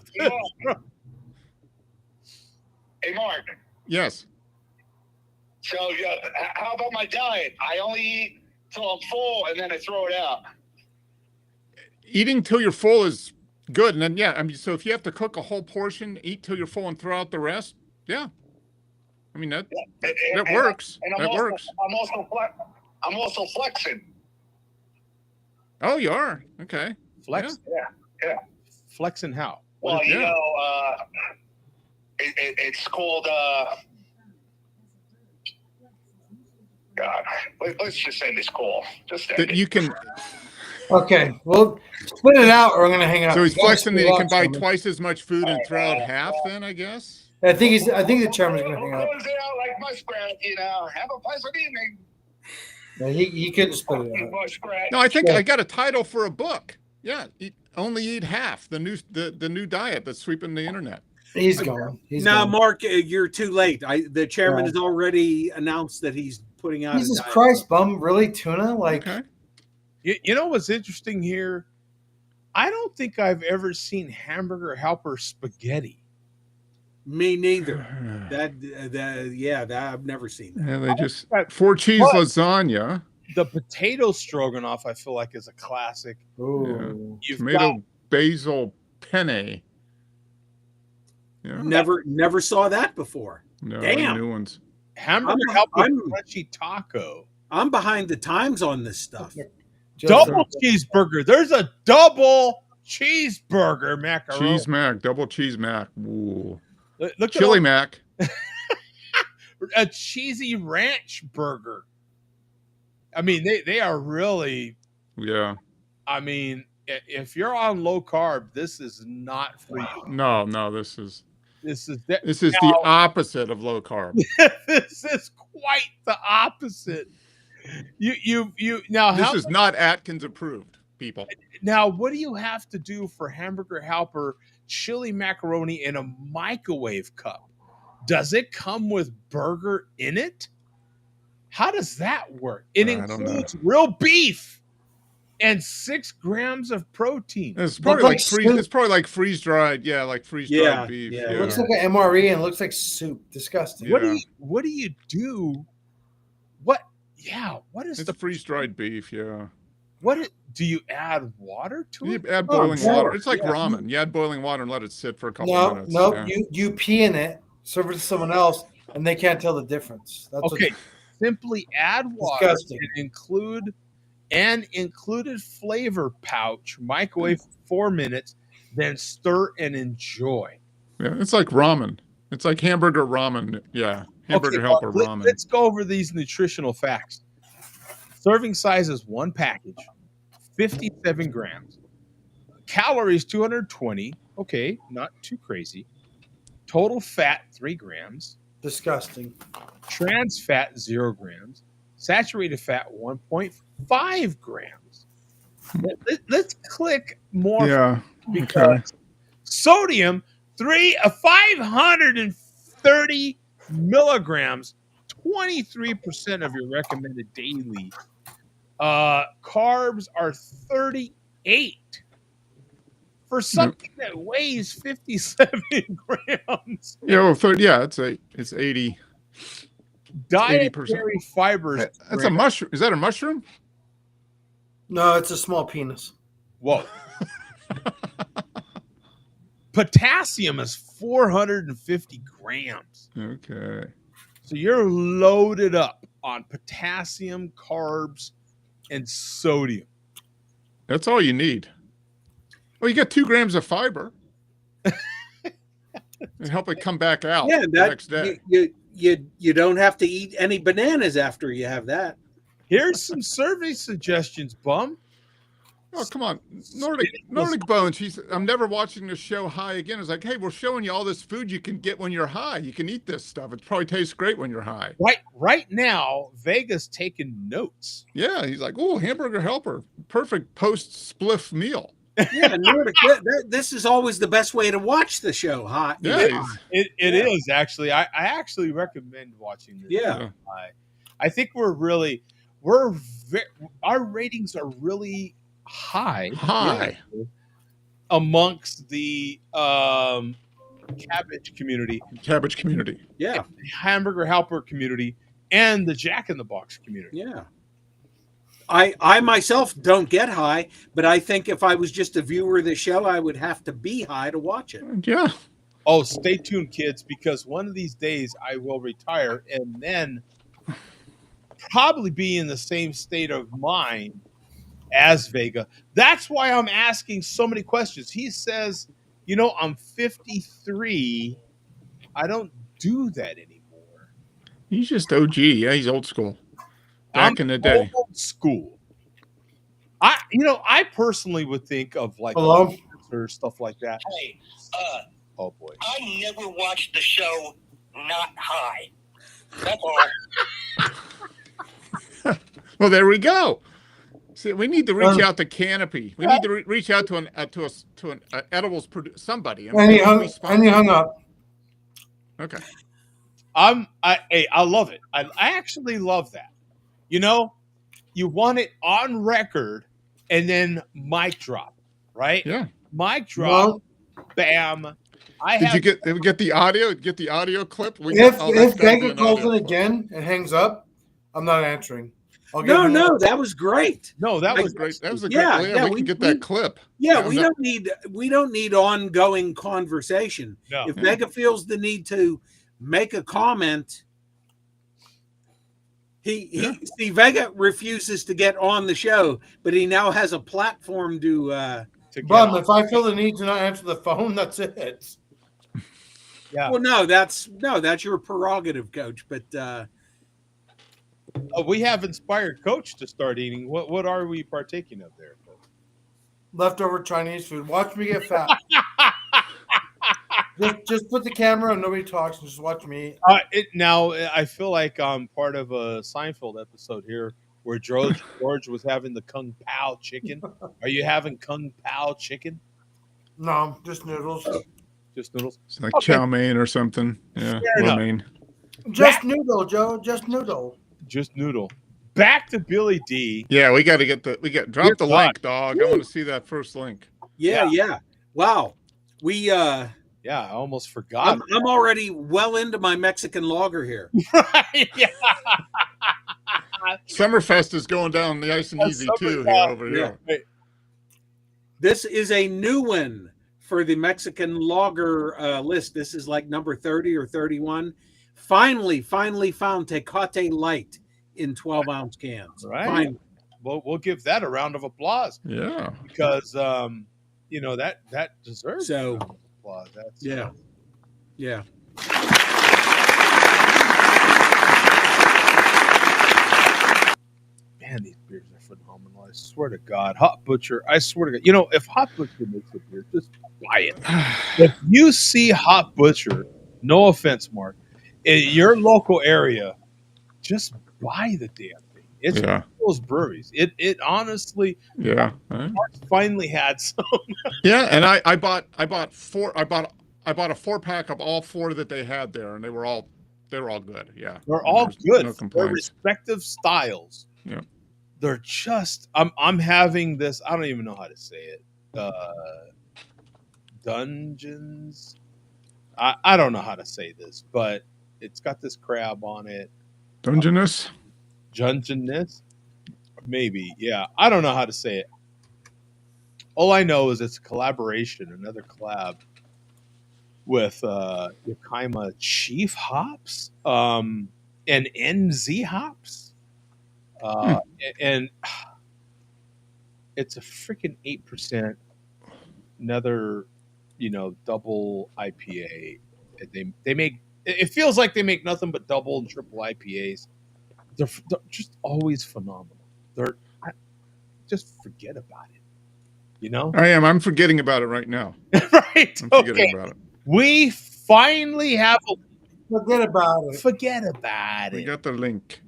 Hey, Mark. Yes. So, how about my diet? I only eat till I'm full, and then I throw it out. Eating till you're full is good. And then, yeah, I mean, so if you have to cook a whole portion, eat till you're full and throw out the rest, yeah. I mean, that works. And That works. I'm also flexing. Oh, you are? Okay. Flex? Yeah. Flexing how? Well, Yeah. you know, it's called, God, let's just end this call. Just end That it. you can, Okay, well, split it out, or I'm gonna hang up. so he's flexing that he can buy Chairman. twice as much food and throw out half then, I guess? I think the chairman's gonna hang up. Close it out like muskrat, you know. Have a pleasant evening, No, he couldn't split it out. muskrat. No, I think I got a title for a book. Yeah. Only eat half, the new diet that's sweeping the internet. He's gone. He's Now, gone. Mark, you're too late. The chairman Yeah. has already announced that he's putting out. Jesus a diet. Christ, bum! Really, tuna? Like, Okay. You know what's interesting here? I don't think I've ever seen Hamburger Helper spaghetti. Me neither. That I've never seen that. Yeah, they just 4 cheese lasagna. The potato stroganoff, I feel like, is a classic. ooh. You've Tomato got basil penne. Yeah. Never saw that before. No, Damn. new ones. Hamburger I'm- Helper I'm- crunchy taco. I'm behind the times on this stuff. Double cheeseburger. There's a double cheeseburger macaroni. Cheese mac, double cheese mac. Ooh. Look at Chili all- mac. a cheesy ranch burger. I mean, they are really. Yeah. I mean, if you're on low carb, this is not for you. No, this is the opposite of low carb. this is quite the opposite. You now This is not Atkins approved, people. now what do you have to do for Hamburger Helper chili macaroni in a microwave cup? Does it come with burger in it? How does that work? It I don't includes real beef and 6 grams of protein. It's probably like it's probably like freeze dried. Yeah, like freeze dried Yeah, beef. yeah. It looks like an MRE and looks like soup. Disgusting. Yeah. What do you do? What is It's the freeze dried beef. Yeah. do you add water to You it? add boiling yeah. water. It's like Yeah. ramen. You add boiling water and let it sit for a couple No, minutes. no, Yeah. you pee in it, serve it to someone else, and they can't tell the difference. That's what- Okay, simply add water Disgusting. and include an included flavor pouch, microwave for 4 minutes, then stir and enjoy. Yeah, it's like ramen. It's like hamburger ramen. Yeah, hamburger Okay, helper well, ramen. Let's go over these nutritional facts. Serving size is 1 package, 57 grams. Calories 220. Okay, not too crazy. Total fat 3 grams. disgusting. Trans fat 0 grams. Saturated fat 1.5 grams. Let's click more Yeah. because sodium 530 milligrams, 23% of your recommended daily. Carbs are 38 for something that weighs 57 grams. Yeah. Well, it's 80. Dietary fibers. That's a mushroom. Is that a mushroom? No, it's a small penis. Whoa. Potassium is 450 grams. Okay. So you're loaded up on potassium, carbs, and sodium. That's all you need. Well, you got 2 grams of fiber. And help it come back out Yeah, the that next day. you don't have to eat any bananas after you have that. Here's some survey suggestions, Bum. Oh, come on. Nordic Bones. I'm never watching the show high again. It's like, hey, we're showing you all this food you can get when you're high. You can eat this stuff. It probably tastes great when you're high. Right now, Vega's taking notes. Yeah, he's like, oh, Hamburger Helper. Perfect post-spliff meal. Yeah, Nordic, this is always the best way to watch the show, huh? Yeah, it is actually. I actually recommend watching this. Yeah. I think our ratings are really high amongst the cabbage community, Yeah, Hamburger Helper community, and the Jack in the Box community. Yeah. I myself don't get high, but I think if I was just a viewer of the show, I would have to be high to watch it. Yeah. Oh, stay tuned, kids, because one of these days I will retire and then probably be in the same state of mind as Vega. That's why I'm asking so many questions. He says, I'm 53. I don't do that anymore. He's just OG. Yeah, he's old school. Back in the day. Old school. I personally would think of like Hello? or stuff like that. Hey, oh boy. I never watched the show not high. That's all. Well, there we go. See, we need to reach out to Canopy. We need to reach out to an edibles somebody. And he hung up. Okay. I love it. I actually love that. You want it on record and then mic drop, right? Yeah. Mic drop. Bam. Did you get the audio? Get the audio clip? If Vega calls it again and hangs up, I'm not answering. No, that was great. No, that was great. That was a great. Yeah, we can get that clip. Yeah, we don't need ongoing conversation. No. If Vega feels the need to make a comment, Vega refuses to get on the show, but he now has a platform to Bum, if I feel the need to not answer the phone, that's it. Yeah. Well, no, that's your prerogative, Coach. But we have inspired Coach to start eating. What are we partaking of there, Coach? Leftover Chinese food. Watch me get fat. just put the camera and nobody talks and just watch me eat. Now I feel like I'm part of a Seinfeld episode here where George was having the Kung Pao chicken. Are you having Kung Pao chicken? No, just noodles. Just noodles? It's like chow mein or something. Yeah, lo mein. Just noodle, Joe. Just noodle. Just noodle. Back to Billy D. Yeah, we got to drop the link, dog. Woo. I want to see that first link. Yeah. Wow. Yeah, I almost forgot. I'm already well into my Mexican lager here. Right. Yeah. Summerfest is going down the ice and easy too here over here. Right. This is a new one for the Mexican lager list. This is like number 30 or 31. Finally found Tecate Light in 12-ounce cans. Right. Finally. We'll give that a round of applause. Yeah. Because that deserves applause. Yeah. Man, these beers are phenomenal. I swear to God. Hot Butcher, I swear to God. If Hot Butcher makes a beer, just buy it. If you see Hot Butcher, no offense, Mark, in your local area, just buy the damn thing. It's one of those breweries. It honestly, Mark finally had some. Yeah, and I bought a 4-pack of all 4 that they had there, and they were all good. Yeah, They're all good. No Their complaints. respective styles. Yeah, they're just. I'm having this. I don't even know how to say it. Dungeons. I don't know how to say this, but it's got this crab on it. Dungeness. Maybe. Yeah, I don't know how to say it. All I know is it's a collaboration, another collab with Yakima Chief hops and NZ hops. And it's a freaking 8%, another, double IPA. They make, it feels like they make nothing but double and triple IPAs. They're just always phenomenal. Just forget about it. You know, I am. I'm forgetting about it right now. right? I'm Okay, forgetting about it. we finally have a Forget about it. forget about We it. got the link.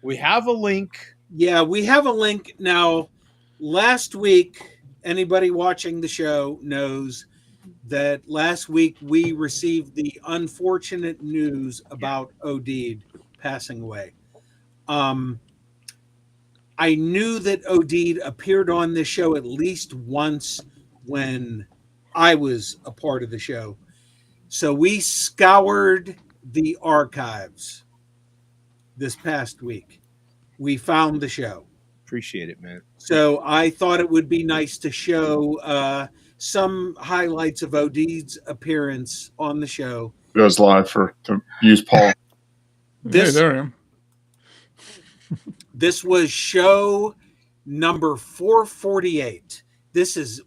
We have a link. Yeah, we have a link now. Last week, anybody watching the show knows that last week we received the unfortunate news about Odeed passing away. I knew that Odeed appeared on this show at least once when I was a part of the show. So we scoured the archives this past week. We found the show. Appreciate it, man. So I thought it would be nice to show some highlights of Odeed's appearance on the show. It goes live to use Paul. Hey, there I am. This was show number 448. This is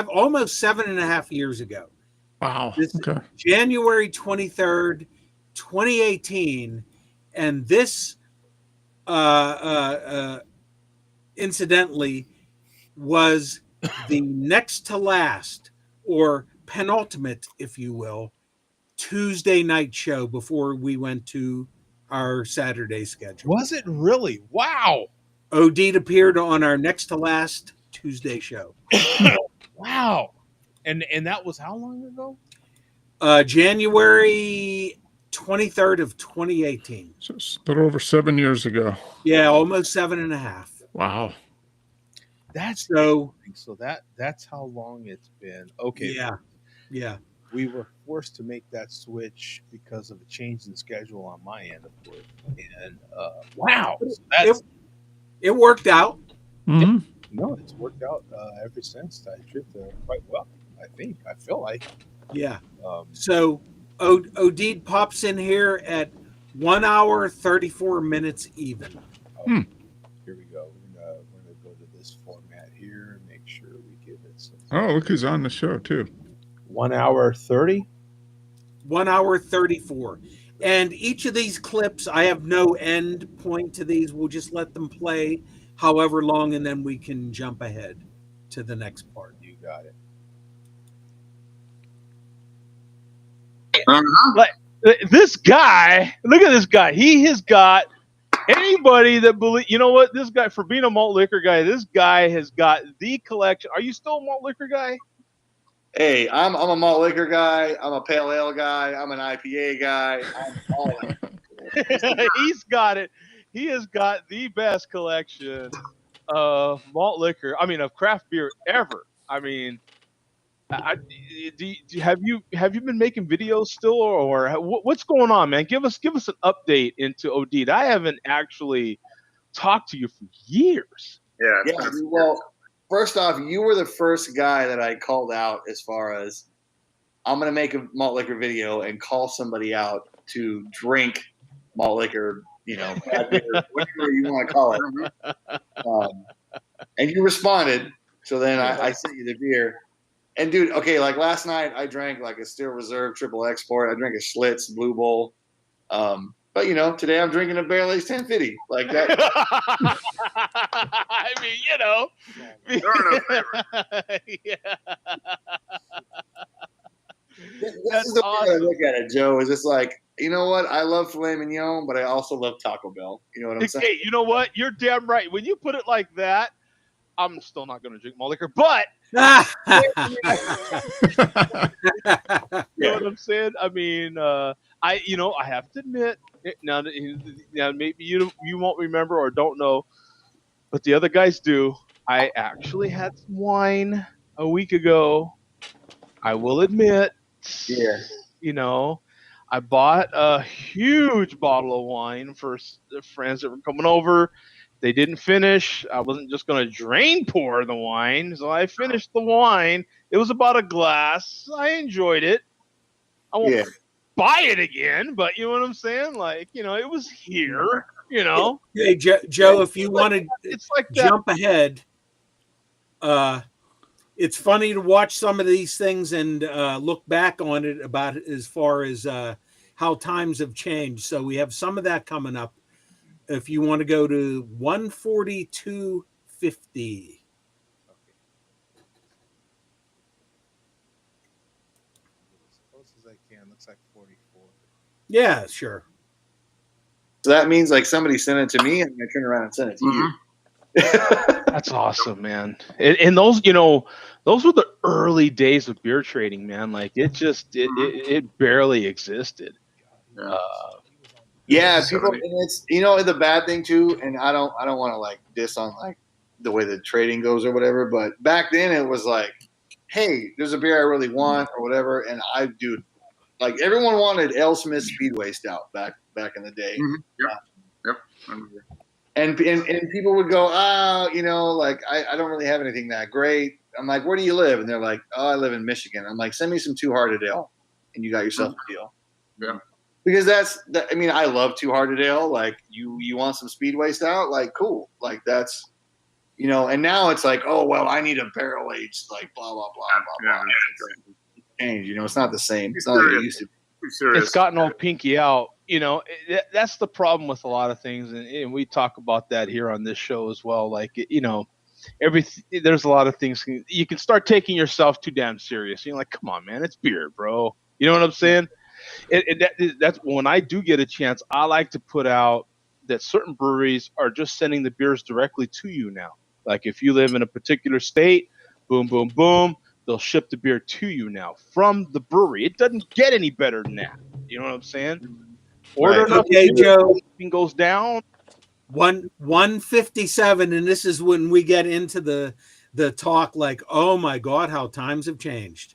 almost 7.5 years ago. Wow. This is Okay. January 23rd, 2018. And this, incidentally, was the next to last, or penultimate, if you will, Tuesday night show before we went to our Saturday schedule. Was it really? Wow. Odeed appeared on our next to last Tuesday show. Wow. And that was how long ago? January 23rd of 2018. So it's a little over 7 years ago. Yeah, almost 7.5. Wow. That's So that's how long it's been. Okay. Yeah. We were forced to make that switch because of a change in schedule on my end, of course. And wow, so it worked out. Mm-hmm. no, it's worked out ever since. I tripped quite well. I feel like. Yeah. So Odeed pops in here at 1 hour 34 minutes even. Here we go. We're gonna go to this format here and make sure we give it some. Oh, look who's on the show too. 1 hour 30. 1 hour 34. And each of these clips, I have no end point to these. We'll just let them play however long, and then we can jump ahead to the next part. You got it. Like this guy, look at this guy. He has got anybody that believe. You know what? This guy, for being a malt liquor guy, this guy has got the collection. Are you still a malt liquor guy? Hey, I'm a malt liquor guy. I'm a pale ale guy. I'm an IPA guy. I'm all of it. He's got it. He has got the best collection of malt liquor. I mean, of craft beer ever. I mean, have you been making videos still, or what's going on, man? Give us an update into Odeed. I haven't actually talked to you for years. Yeah. Well, first off, you were the first guy that I called out as far as I'm going to make a malt liquor video and call somebody out to drink malt liquor, whatever you want to call it. And you responded. So then I sent you the beer. And dude, okay, like last night I drank like a Steel Reserve Triple Export. I drank a Schlitz Blue Bowl. But today I'm drinking a Barrel Aged 1050. Like that. I mean, yeah. This is the way I look at it, Joe. Is it's like, you know what? I love filet mignon, but I also love Taco Bell. You know what I'm saying? Hey, you know what? You're damn right. When you put it like that, I'm still not going to drink malt liquor, but you know what I'm saying? I mean, I have to admit, now maybe you won't remember or don't know, but the other guys do. I actually had some wine a week ago. I will admit. Yeah. I bought a huge bottle of wine for the friends that were coming over. They didn't finish. I wasn't just going to drain pour the wine, so I finished the wine. It was about a glass. I enjoyed it. I won't buy it again, but you know what I'm saying? Like, it was here, Hey, Joe, if you want to jump ahead, it's funny to watch some of these things and look back on it about as far as how times have changed. So we have some of that coming up. If you want to go to 142.50. Yeah, sure. So that means like somebody sent it to me, and I turn around and send it to you. That's awesome, man. And those, you know, those were the early days of beer trading, man. Like it barely existed. Yeah, people, and it's the bad thing too, and I don't want to like diss on like the way the trading goes or whatever, but back then it was like, hey, there's a beer I really want or whatever, and I do like everyone wanted L. Smith Speedway Stout back in the day. Yep. And people would go, like I don't really have anything that great. I'm like, where do you live? And they're like, oh, I live in Michigan. I'm like, send me some Two Hearted Ale, and you got yourself a deal. Yeah. Because I mean, I love Two Hearted Ale. Like, you want some Speedway Stout? Like, cool. Like, that's, and now it's like, oh, well, I need a barrel aged, like, blah, blah, blah, blah, blah. It's changed, it's not the same. It's not like it used to be. It's gotten all pinky out. That's the problem with a lot of things. And we talk about that here on this show as well. Like, there's a lot of things you can start taking yourself too damn serious. You're like, come on, man, it's beer, bro. You know what I'm saying? That's when I do get a chance, I like to put out that certain breweries are just sending the beers directly to you now. Like if you live in a particular state, boom, boom, boom, they'll ship the beer to you now from the brewery. It doesn't get any better than that. You know what I'm saying? Order enough Okay, Joe. Goes down. 157, and this is when we get into the talk like, oh my God, how times have changed.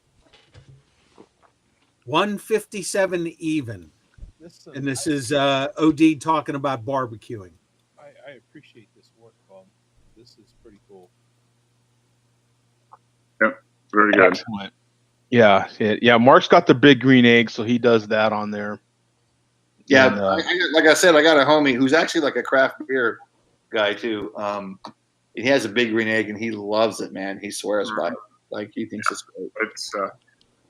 157 even. Listen, And this is OD talking about barbecuing. I appreciate this work, Bob. This is pretty cool. Yep, very good. Excellent. Yeah. Mark's got the big green egg, so he does that on there. Yeah, and, like I said, I got a homie who's actually like a craft beer guy too. He has a big green egg, and he loves it, man. He swears by it. Like he thinks it's great. It's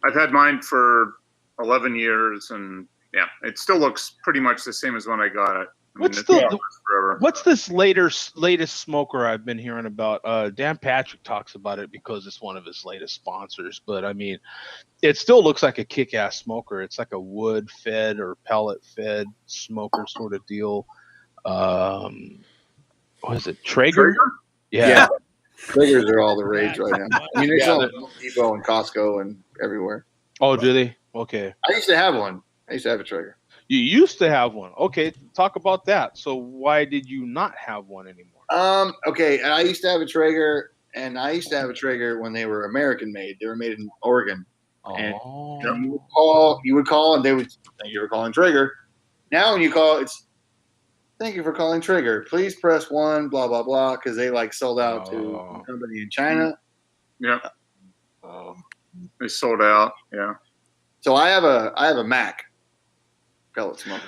I've had mine for 11 years, and yeah, it still looks pretty much the same as when I got it. What's this latest smoker I've been hearing about? Dan Patrick talks about it because it's one of his latest sponsors. But I mean, it still looks like a kick-ass smoker. It's like a wood-fed or pellet-fed smoker sort of deal. What is it? Traeger? Yeah. Traegers are all the rage right now. I mean, they're selling Home Depot and Costco and everywhere. Oh, do they? Okay. I used to have one. I used to have a Traeger. You used to have one. Okay, talk about that. So why did you not have one anymore? Okay, I used to have a Traeger, and I used to have a Traeger when they were American made. They were made in Oregon. And you would call, and they would thank you for calling Traeger. Now when you call, it's thank you for calling Traeger. Please press 1, blah blah blah, because they like sold out to a company in China. Yeah. They sold out. Yeah. So I have a Mac pellet smoker.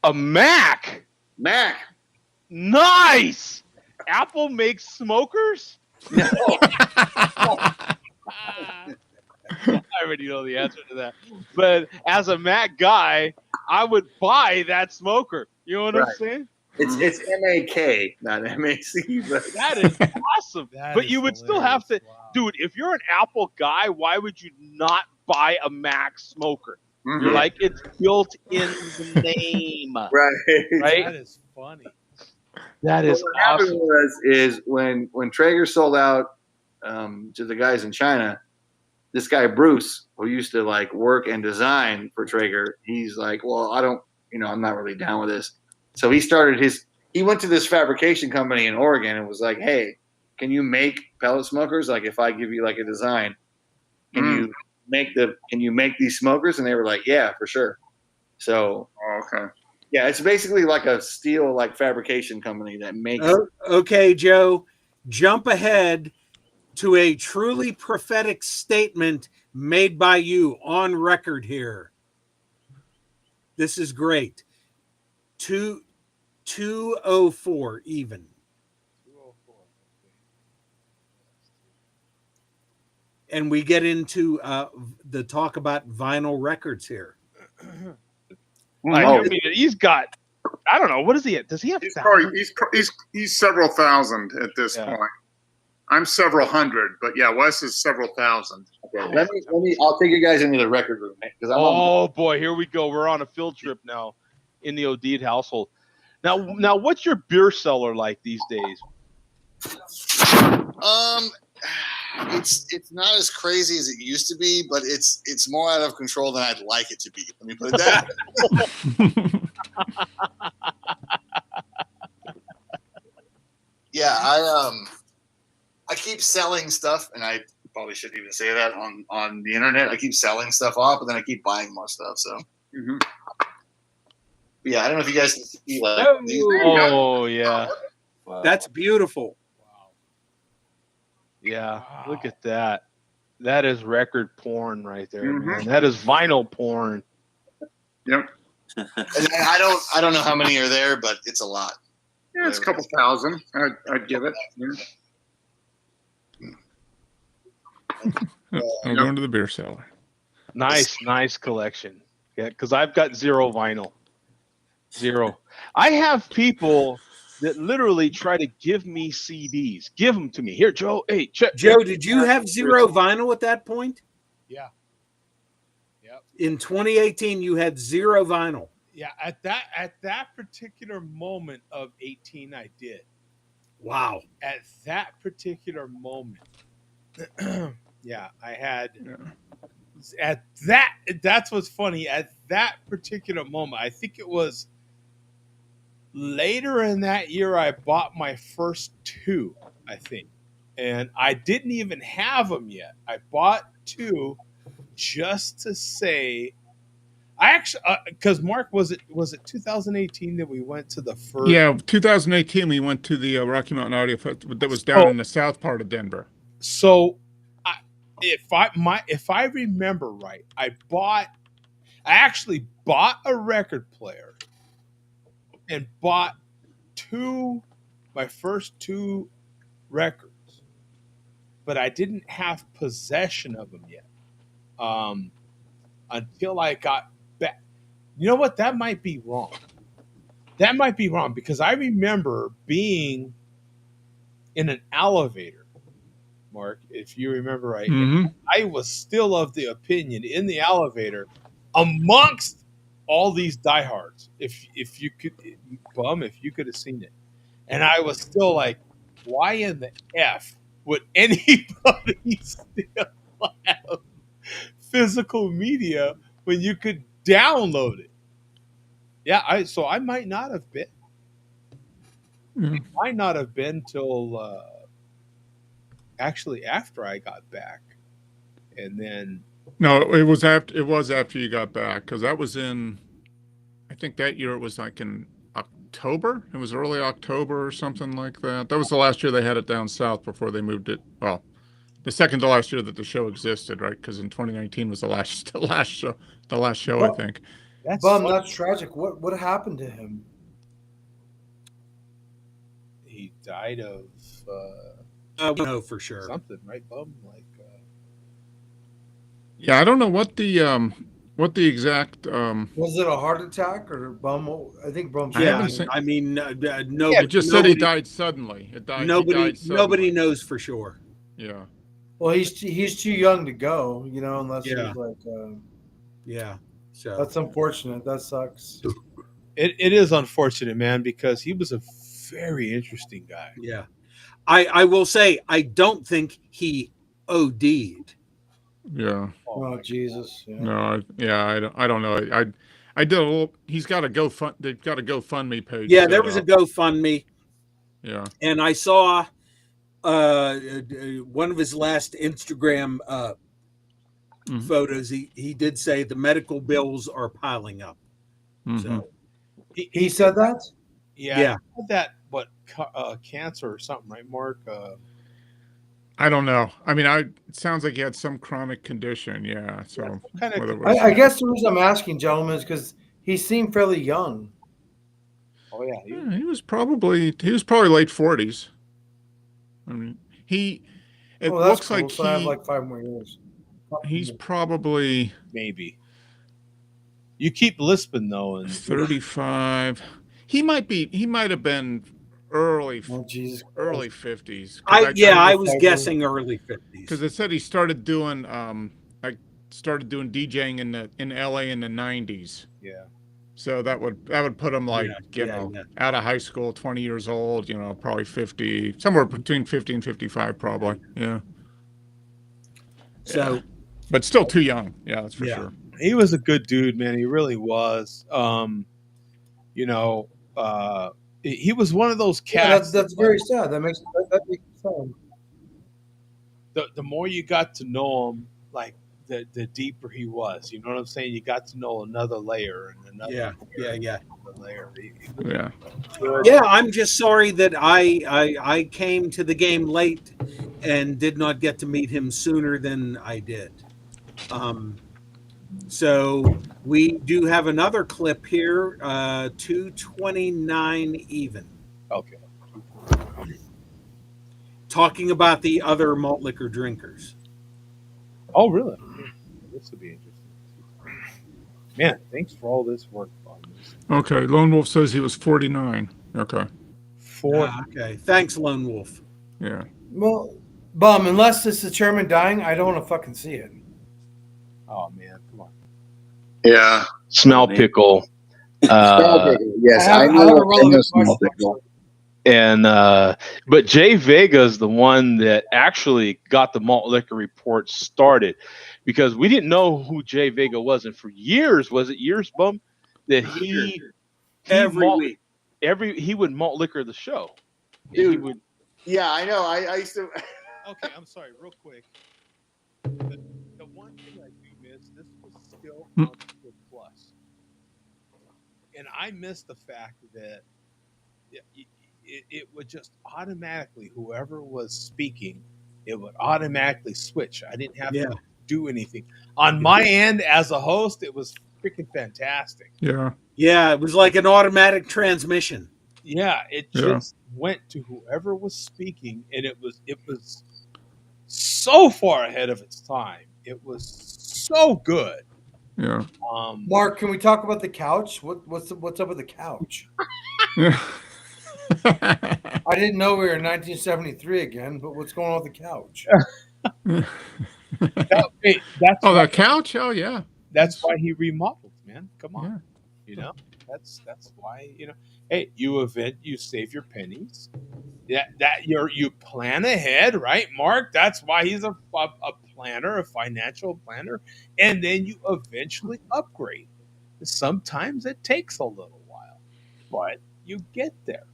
A Mac. Nice. Apple makes smokers. No. I already know the answer to that. But as a Mac guy, I would buy that smoker. You know what I'm saying? It's MAK, not MAC. But that is awesome. But you would still have to, dude. If you're an Apple guy, why would you not buy a Mac smoker? Mm-hmm. You're like, it's built in the name, right? That is funny. That is what awesome. happened is when Traeger sold out to the guys in China, this guy Bruce, who used to like work and design for Traeger, he's like, well, I don't, I'm not really down with this. So he went to this fabrication company in Oregon and was like, hey, can you make pellet smokers? Like if I give you like a design, can you make these smokers? And they were like, yeah, for sure. So, okay. Yeah, it's basically like a steel like fabrication company that makes. Okay, Joe, jump ahead to a truly prophetic statement made by you on record here. This is great. 204 even. 204. And we get into the talk about vinyl records here. I mean, he's got. I don't know. What is he at? Does he have? He's several thousand at this point. I'm several hundred, but yeah, Wes is several thousand. Okay, let me. I'll take you guys into the record room because Oh boy, here we go. We're on a field trip now in the O'Deed household. Now, what's your beer cellar like these days? It's not as crazy as it used to be, but it's more out of control than I'd like it to be. Let me put it that. Yeah, I keep selling stuff, and I probably shouldn't even say that on the internet. I keep selling stuff off, but then I keep buying more stuff. So, yeah, I don't know if you guys can see like. Oh yeah, wow. That's beautiful. Wow. Yeah, look at that. That is record porn right there, man. That is vinyl porn. Yep. And I don't know how many are there, but it's a lot. Yeah, it's a couple thousand. I'd give it. I'm going to the beer cellar. Nice collection. Yeah, because I've got 0 vinyl. 0. I have people that literally try to give me CDs. Give them to me. Here, Joe. Hey, check. Joe, did you have 0 vinyl at that point? Yeah. Yep. In 2018, you had 0 vinyl. Yeah, at that particular moment of 18, I did. Wow. At that particular moment, yeah, I had. Yeah. That's what's funny. At that particular moment, I think it was later in that year, I bought my first 2, I think, and I didn't even have them yet. I bought 2 just to say. I actually, because Mark, was it 2018 that we went to the first? Yeah, 2018 we went to the Rocky Mountain Audio Festival that was down in the south part of Denver. So, if I remember right, I actually bought a record player and bought my first 2 records, but I didn't have possession of them yet until I got. You know what? That might be wrong. That might be wrong because I remember being in an elevator, Mark, if you remember right. I was still of the opinion in the elevator amongst all these diehards, if you could, Bum, if you could have seen it. And I was still like, why in the F would anybody still have physical media when you could download it? Yeah, so I might not have been. It might not have been till actually after I got back, and then. No, it was after you got back because that was in. I think that year it was like in October. It was early October or something like that. That was the last year they had it down south before they moved it. Well, the second to last year that the show existed, right? Because in 2019 was the last show. I think. That's tragic. What happened to him? He died of. No, for sure. Something, right, Bum? Like. Yeah, I don't know what the exact. Was it a heart attack or Bum? I think Bum. Yeah, I mean, nobody. It just said he died suddenly. Nobody knows for sure. Yeah. Well, he's too young to go, unless he's like. Yeah. So that's unfortunate. That sucks. It is unfortunate, man, because he was a very interesting guy. Yeah. I will say I don't think he OD'd. Yeah. Oh Jesus. Yeah. No. I don't know. I did a little. He's got a They've got a GoFundMe page. Yeah, there was a GoFundMe. Yeah. And I saw one of his last Instagram photos. He did say the medical bills are piling up. So he said that. Yeah. That cancer or something, right, Mark? I don't know. I mean, it sounds like he had some chronic condition. Yeah. So I guess the reason I'm asking, gentlemen, is because he seemed fairly young. Oh yeah, he was probably late 40s. I mean, it looks cool. like so I have like 5 more years. He's probably maybe. You keep lisping though, and 35. He might have been early Oh, Jesus Christ. early 50s. I was guessing early 50s. Because it said he started doing DJing in LA in the 90s. Yeah. So that would put him like, Yeah, out of high school, 20 years old, probably 50, somewhere between 50 and 55 probably. Yeah. So, but still too young. Yeah, that's for sure. He was a good dude, man. He really was. He was one of those cats. That's very sad. That makes sad. The more you got to know him, like the deeper he was. You know what I'm saying? You got to know another layer and another layer. Yeah, I'm just sorry that I came to the game late and did not get to meet him sooner than I did. So we do have another clip here, 229 even. Okay. Talking about the other malt liquor drinkers. Oh, really? This would be interesting. Man, thanks for all this work on this. Okay, Lone Wolf says he was 49. Okay. Okay. Thanks, Lone Wolf. Yeah. Well, Bum, unless it's the chairman dying, I don't want to fucking see it. Oh, man. Come on. Yeah. Smell pickle. Yes, I know smell pickle. And but Jay Vega is the one that actually got the malt liquor report started, because we didn't know who Jay Vega was, and for years, was it years, Bum, that he would malt liquor the show. Dude, yeah, I know. I used to. Okay, I'm sorry, real quick. The one thing I do miss, this was still on the Plus, and I miss the fact that it would just automatically, whoever was speaking, it would automatically switch. I didn't have to do anything. On my end, as a host, it was freaking fantastic. Yeah. Yeah, it was like an automatic transmission. Yeah, it just went to whoever was speaking, and it was so far ahead of its time. It was so good. Yeah. Mark, can we talk about the couch? What's up with the couch? I didn't know we were in 1973 again, but what's going on with the couch? That couch? Oh yeah. That's why he remodeled, man. Come on. Yeah. That's why, hey, you save your pennies. You plan ahead, right, Mark? That's why he's a planner, a financial planner, and then you eventually upgrade. Sometimes it takes a little while, but you get there.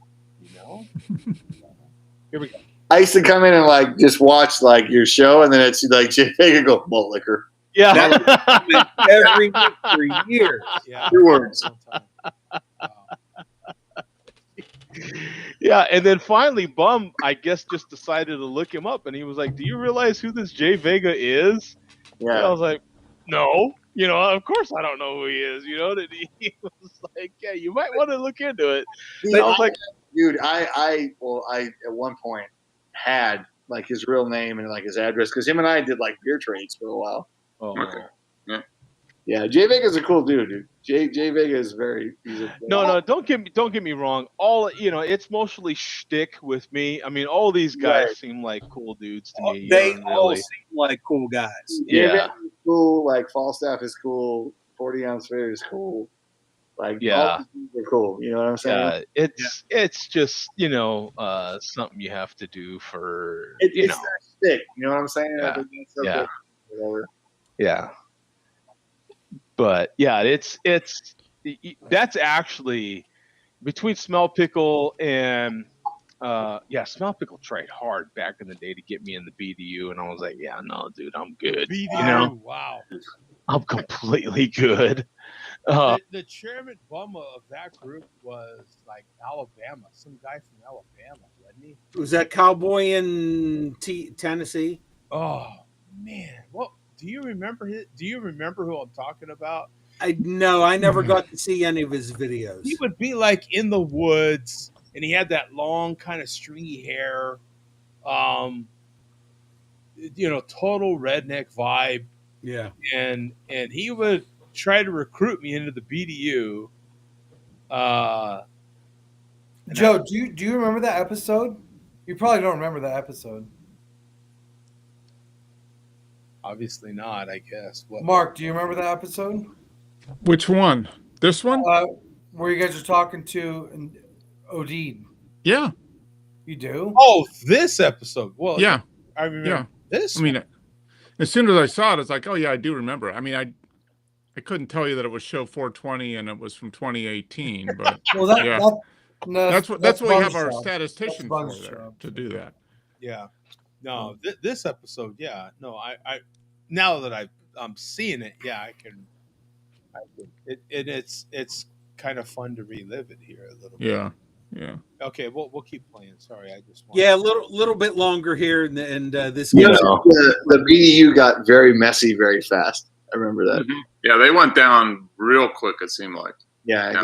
Here we go. I used to come in and just watch your show, and then it's like Jay Vega go malt liquor. Yeah, every week for years. Yeah, 2 words. Yeah, and then finally, Bum, I guess, just decided to look him up, and he was like, "Do you realize who this Jay Vega is?" Yeah, and I was like, "No, of course I don't know who he is." That he was like, "Yeah, you might want to look into it." See, I was like, dude, I at one point had his real name and his address, because him and I did beer trades for a while. "Oh, okay. Yeah, Jay Vega's a cool dude. Jay Vega is no, don't get me wrong. All it's mostly shtick with me. I mean, all these guys seem like cool dudes to me. They all seem like cool guys. Jay Vega is cool. Falstaff is cool. 40-ounce fair is cool. All these things are cool. You know what I'm saying? Yeah, it's just something you have to do for it's that shtick. You know what I'm saying? Yeah. Whatever. Yeah. But yeah, that's actually between Smell Pickle and Smell Pickle tried hard back in the day to get me in the BDU, and I was like, yeah, no, dude, I'm good. BDU, wow, I'm completely good. The chairman bummer of that group was Alabama, some guy from Alabama, wasn't he? Was that Cowboy in Tennessee? Oh man, what? Do you remember who I'm talking about? No, I never got to see any of his videos. He would be in the woods, and he had that long kind of stringy hair, total redneck vibe. Yeah, and he would try to recruit me into the BDU, Joe, do you remember that episode? You probably don't remember that episode. Obviously not, I guess. What? Mark, do you remember that episode? Which one? This one? Where you guys are talking to Oded. Yeah. You do? Oh, this episode. Well, Yeah. I remember Yeah. this. I mean, as soon as I saw it, it's like, oh yeah, I do remember. I mean, I couldn't tell you that it was show 420 and it was from 2018, but well, yeah. That's what we have our statistician for there to do that. Yeah. No, this episode, yeah. No, I now that I'm seeing it, yeah, I can. It's kind of fun to relive it here a little bit. Yeah. Yeah. Okay, we'll keep playing. Sorry, I just a little bit longer here, and this. The BDU got very messy very fast. I remember that. Mm-hmm. Yeah, they went down real quick. It seemed like. Yeah, it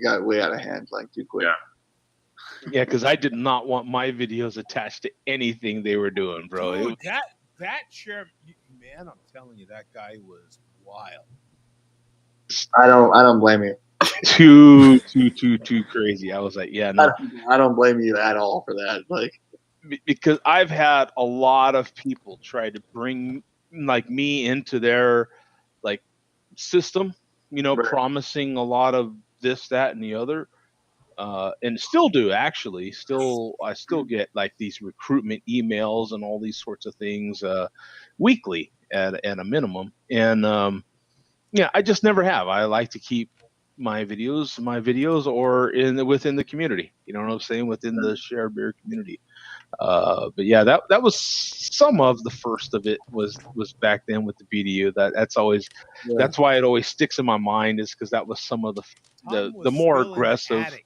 got way out of hand, like too quick. Yeah. Yeah, because I did not want my videos attached to anything they were doing, bro. Dude, that chair, man, I'm telling you, that guy was wild. I don't blame you. Too crazy. I was like, yeah, no. I don't blame you at all for that. Like, because I've had a lot of people try to bring like me into their like system, right. Promising a lot of this, that, and the other. And still do actually. I still get like these recruitment emails and all these sorts of things weekly at a minimum. And I just never have. I like to keep my videos or within the community. You know what I'm saying? Within the Share Beer community. But yeah, that was some of the first of it was back then with the BDU. That's why it always sticks in my mind, is because that was some of the more aggressive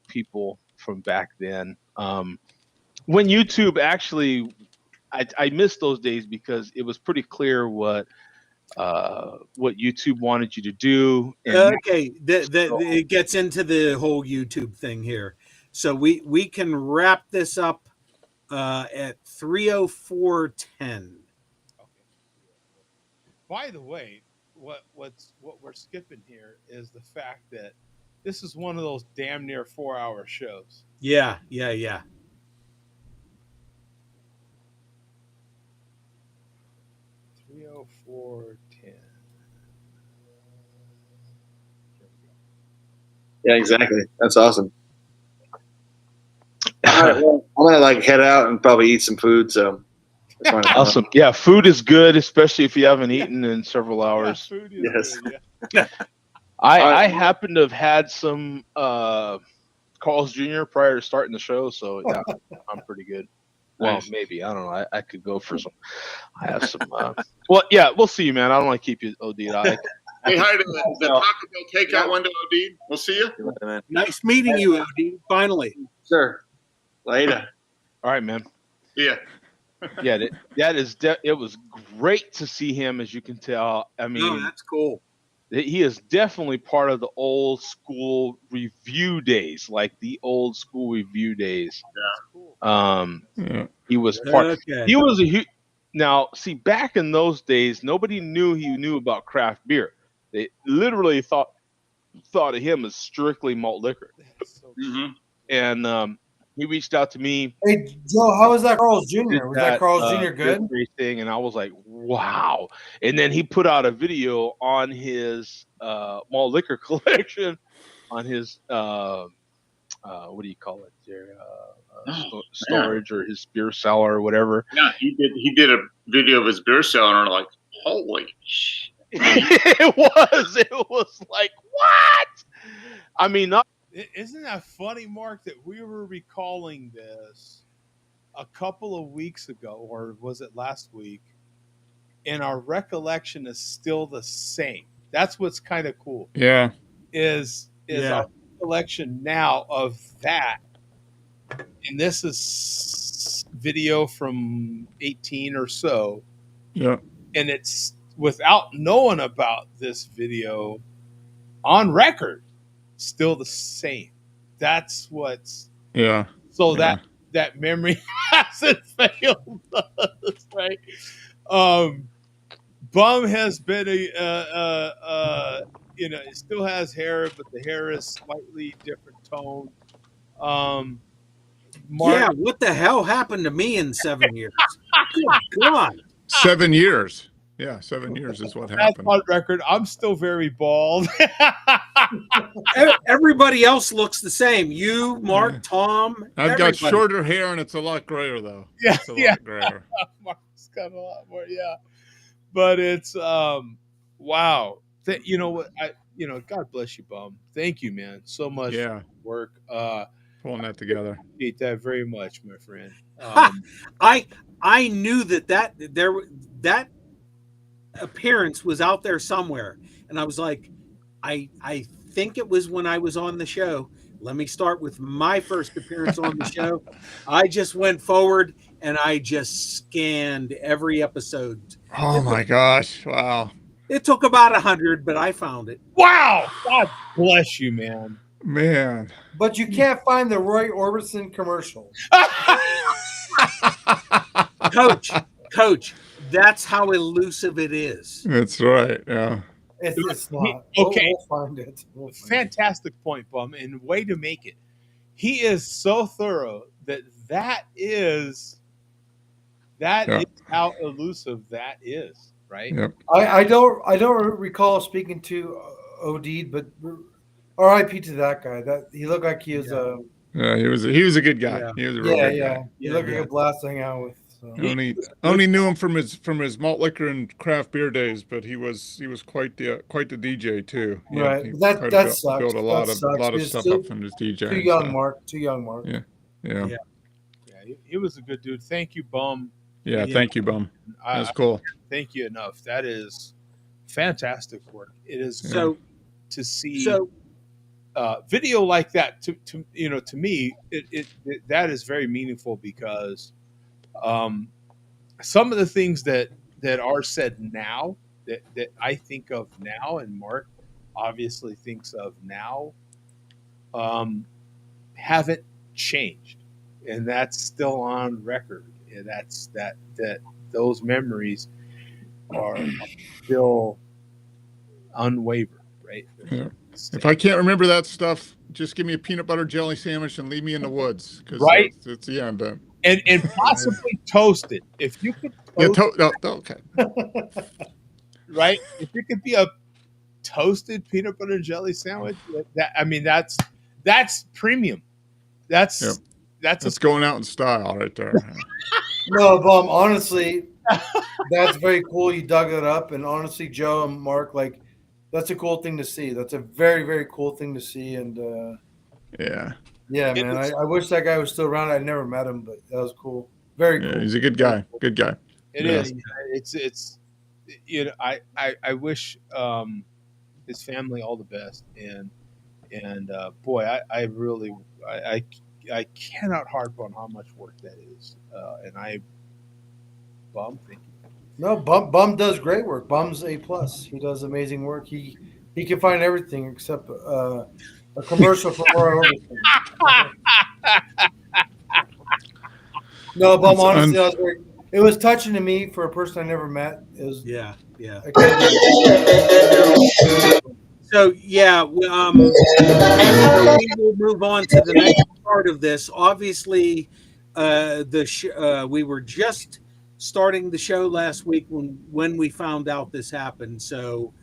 people from back then. When YouTube actually, I miss those days because it was pretty clear what YouTube wanted you to do. Okay, it gets into the whole YouTube thing here. So we can wrap this up at 3:04:10. By the way, what we're skipping here is the fact that this is one of those damn near 4-hour shows. Yeah. 3:04:10. Yeah, exactly. That's awesome. All right, well, I'm gonna head out and probably eat some food. So awesome. Yeah, food is good, especially if you haven't eaten in several hours. Yeah, food is good, yeah. I happen to have had some Carl's Jr. prior to starting the show, so yeah, I'm pretty good. Well, nice. Maybe, I don't know. I could go for some. I have some. Well, yeah, we'll see you, man. I don't want to keep you OD. Hey, hi to the Taco Bell takeout window, OD. We'll see you. Nice meeting you, OD. Finally. Sure. Later. All right, man. Yeah. Yeah, it was great to see him, as you can tell. I mean, that's cool. He is definitely part of the old school review days, like the old school review days. Yeah. He was part. Okay. He was now, see, back in those days, nobody knew he knew about craft beer. They literally thought of him as strictly malt liquor. And he reached out to me. Hey, Joe, how was that Carl's Jr.? Was that Carl's Jr. good? Thing, and I was like, wow. And then he put out a video on his malt liquor collection, on his what do you call it there? Storage or his beer cellar or whatever. Yeah, he did a video of his beer cellar, and I'm like, holy shit. It was like, what? I mean, isn't that funny, Mark, that we were recalling this a couple of weeks ago, or was it last week? And our recollection is still the same. That's what's kind of cool. Yeah. Is our recollection now of that. And this is video from 18 or so. Yeah. And it's without knowing about this video on record, still the same. That's what's so that memory hasn't failed us, right? Bum has been it still has hair, but the hair is slightly different tone. Mark, Yeah, what the hell happened to me in 7 years? Good God. 7 years. Yeah, 7 years is what that's happened. on record. I'm still very bald. Everybody else looks the same. You, Mark, Yeah. Tom. I've got everybody. shorter hair and it's a lot grayer though. Yeah, It's a yeah. lot grayer. Mark's got a lot more, yeah. But it's wow. You know what? God bless you, Bum. Thank you, man, so much for Yeah, your work. pulling that together. Appreciate that very much, my friend. I knew that appearance was out there somewhere, and I was like, I think it was when I was on the show. Let me start with my first appearance on the show. I just went forward and I just scanned every episode. Oh my gosh! Wow, It took about 100, but I found it. Wow. God bless you, man. man. But you can't find the Roy Orbison commercial. Coach, that's how elusive it is. That's right. Yeah. It's not. Okay. We'll find it. We'll find it. Fantastic point, Bum, and way to make it. He is so thorough that is how elusive that is, right? Yep. I don't recall speaking to OD, but R.I.P. to that guy. That he looked like he was Yeah, he was a good guy. Yeah. He was a real good guy. He looked like a blast to hang out with. So. Only knew him from his malt liquor and craft beer days, but he was quite the DJ too. Right, He that sucks. Built a lot of stuff up from his DJ. Too young, Mark. Yeah. He was a good dude. Thank you, Bum. Yeah, thank you, Bum. That's cool. Thank you enough. That is fantastic work. It is So to see video like that. To me, it that is very meaningful because some of the things that are said now that I think of now, and Mark obviously thinks of now, haven't changed, and that's still on record. And that's that those memories are still unwavered, right? Yeah. If I can't remember that stuff, just give me a peanut butter jelly sandwich and leave me in the woods. Right? It's the end. And possibly toasted. If you could okay. Right? If it could be a toasted peanut butter and jelly sandwich, that's premium. That's going out in style right there. No, Bum, honestly, that's very cool. You dug it up, and honestly, Joe and Mark, that's a cool thing to see. That's a very, very cool thing to see. And yeah, man, I wish that guy was still around. I never met him, but that was cool. Very cool. He's a good guy. Good guy. It is. It's I wish his family all the best, and boy, I really I cannot harp on how much work that is, and Bum, thank you. No, Bum does great work. Bum's A+. He does amazing work. He can find everything except a commercial for Roy Orbison. No, Bum, honestly, it was touching to me for a person I never met. It was yeah. So we will move on to the next part of this. Obviously, we were just starting the show last week when we found out this happened. So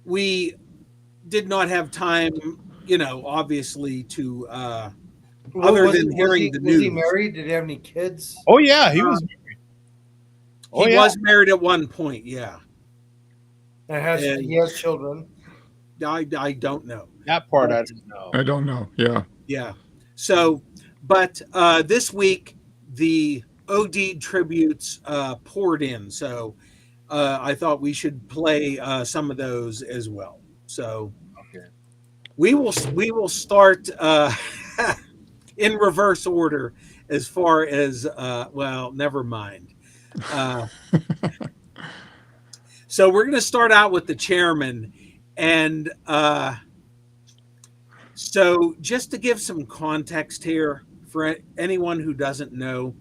we did not have time, obviously to other than hearing the news. Was he married? Did he have any kids? Oh yeah, he was married. He was married at one point. Yeah. And he has children. I don't know. That part I don't know. I don't know. Yeah. Yeah. So, but this week the OD tributes poured in. So I thought we should play some of those as well. So we will start in reverse order as far as never mind. So we're going to start out with the chairman. And so just to give some context here for anyone who doesn't know,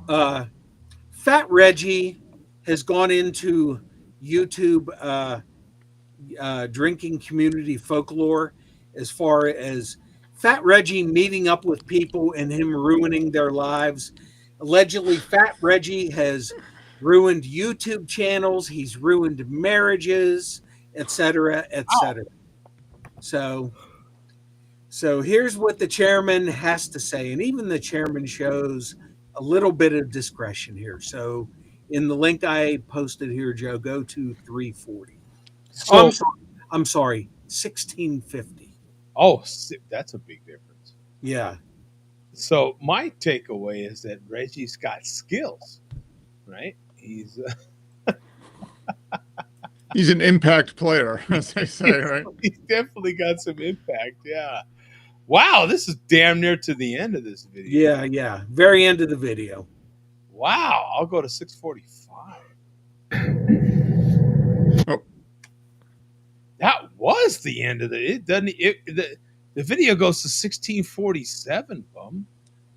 Fat Reggie has gone into YouTube drinking community folklore, as far as Fat Reggie meeting up with people and him ruining their lives. Allegedly, Fat Reggie has ruined YouTube channels. He's ruined marriages, etc., etc. So here's what the chairman has to say, and even the chairman shows a little bit of discretion here. So in the link I posted here, Joe, go to 340. So, I'm sorry, 1650. oh, that's a big difference. Yeah. So my takeaway is that Reggie's got skills, right? He's He's an impact player, as they say, right? he's definitely got some impact. Yeah. Wow, this is damn near to the end of this video. Yeah. Very end of the video. Wow, I'll go to 645. Oh. That was the end of it. The video goes to 1647, bum.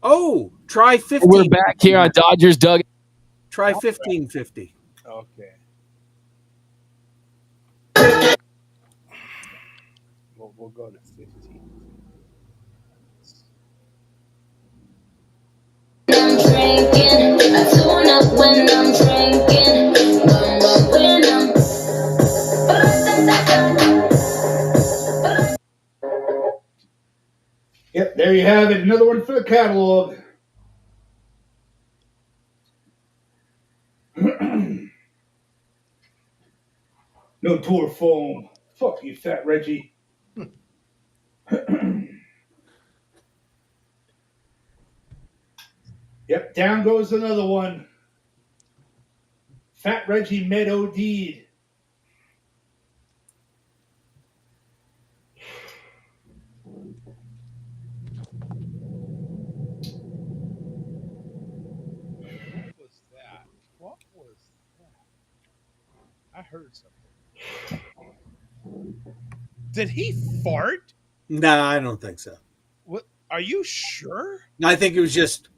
Oh, try 15. We're back here on Dodgers Dug. Try 1550. Okay. We'll go to 15. I'm drinking, I tune up when I'm drinking, when I'm Yep, there you have it. Another one for the catalog. No tour foam. Fuck you, Fat Reggie. Yep, down goes another one. Fat Reggie met OD'd. What was that? I heard something. Did he fart? No, I don't think so. What? Are you sure? I think it was just.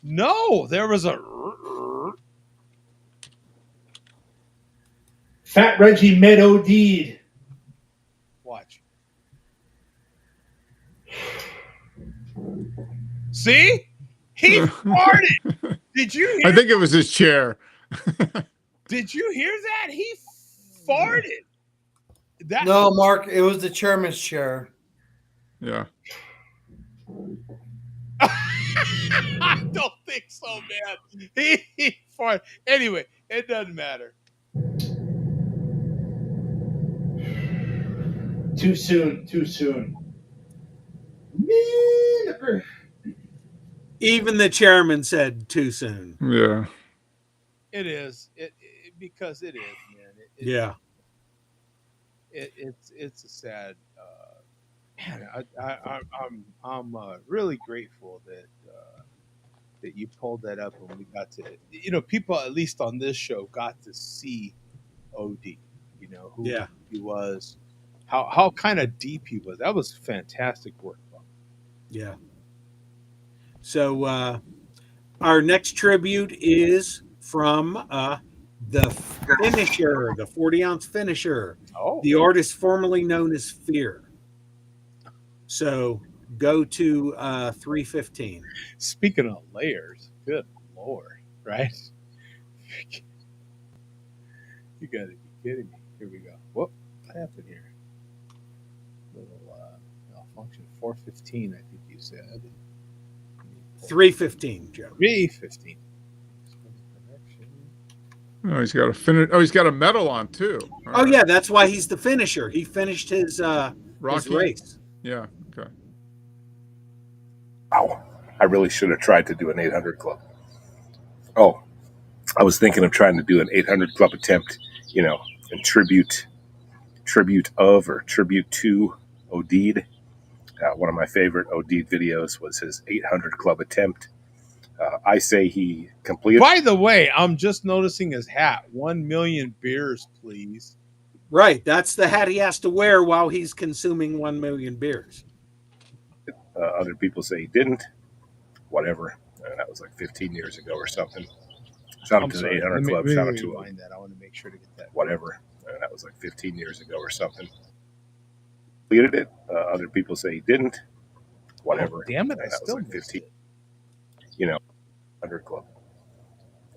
No, there was a. Fat Reggie met OD'd. Watch. See? He farted. Did you hear I think it was his chair. Did you hear that? He farted. No, Mark, it was the chairman's chair. Yeah. I don't think so, man. He farted. Anyway, it doesn't matter. Too soon. Man. Even the chairman said too soon. Yeah. It is. Because it is, man. Yeah. It's a sad. Man, I'm really grateful that you pulled that up and we got to. People at least on this show got to see OD. Who he was, how kind of deep he was. That was fantastic work. Yeah. So our next tribute is from the finisher, the 40-ounce finisher, the artist formerly known as Fear. So go to 315. Speaking of layers, good Lord, right? You got to be kidding me. Here we go. What happened here? Little malfunction. 415, I think you said. 315, Joe. 315. Oh, he's got a finish. Oh, he's got a medal on too. All right. Yeah, that's why he's the finisher. He finished his race. Yeah. Okay. Wow. I really should have tried to do an 800 club. Oh, I was thinking of trying to do an 800 club attempt, in tribute to Odeed. One of my favorite Odeed videos was his 800 club attempt. I say he completed. By the way, I'm just noticing his hat. 1 million beers, please. Right. That's the hat he has to wear while he's consuming 1 million beers. Other people say he didn't. Whatever. That was like 15 years ago or something. Shout out I'm to sorry. the 800 Let me Club. Shout out to rewind that. I want to make sure to get that. whatever. That was like 15 years ago or something. Completed it. Other people say he didn't. Whatever. Oh, damn it! I That was still like missed 15. it. 100 Club.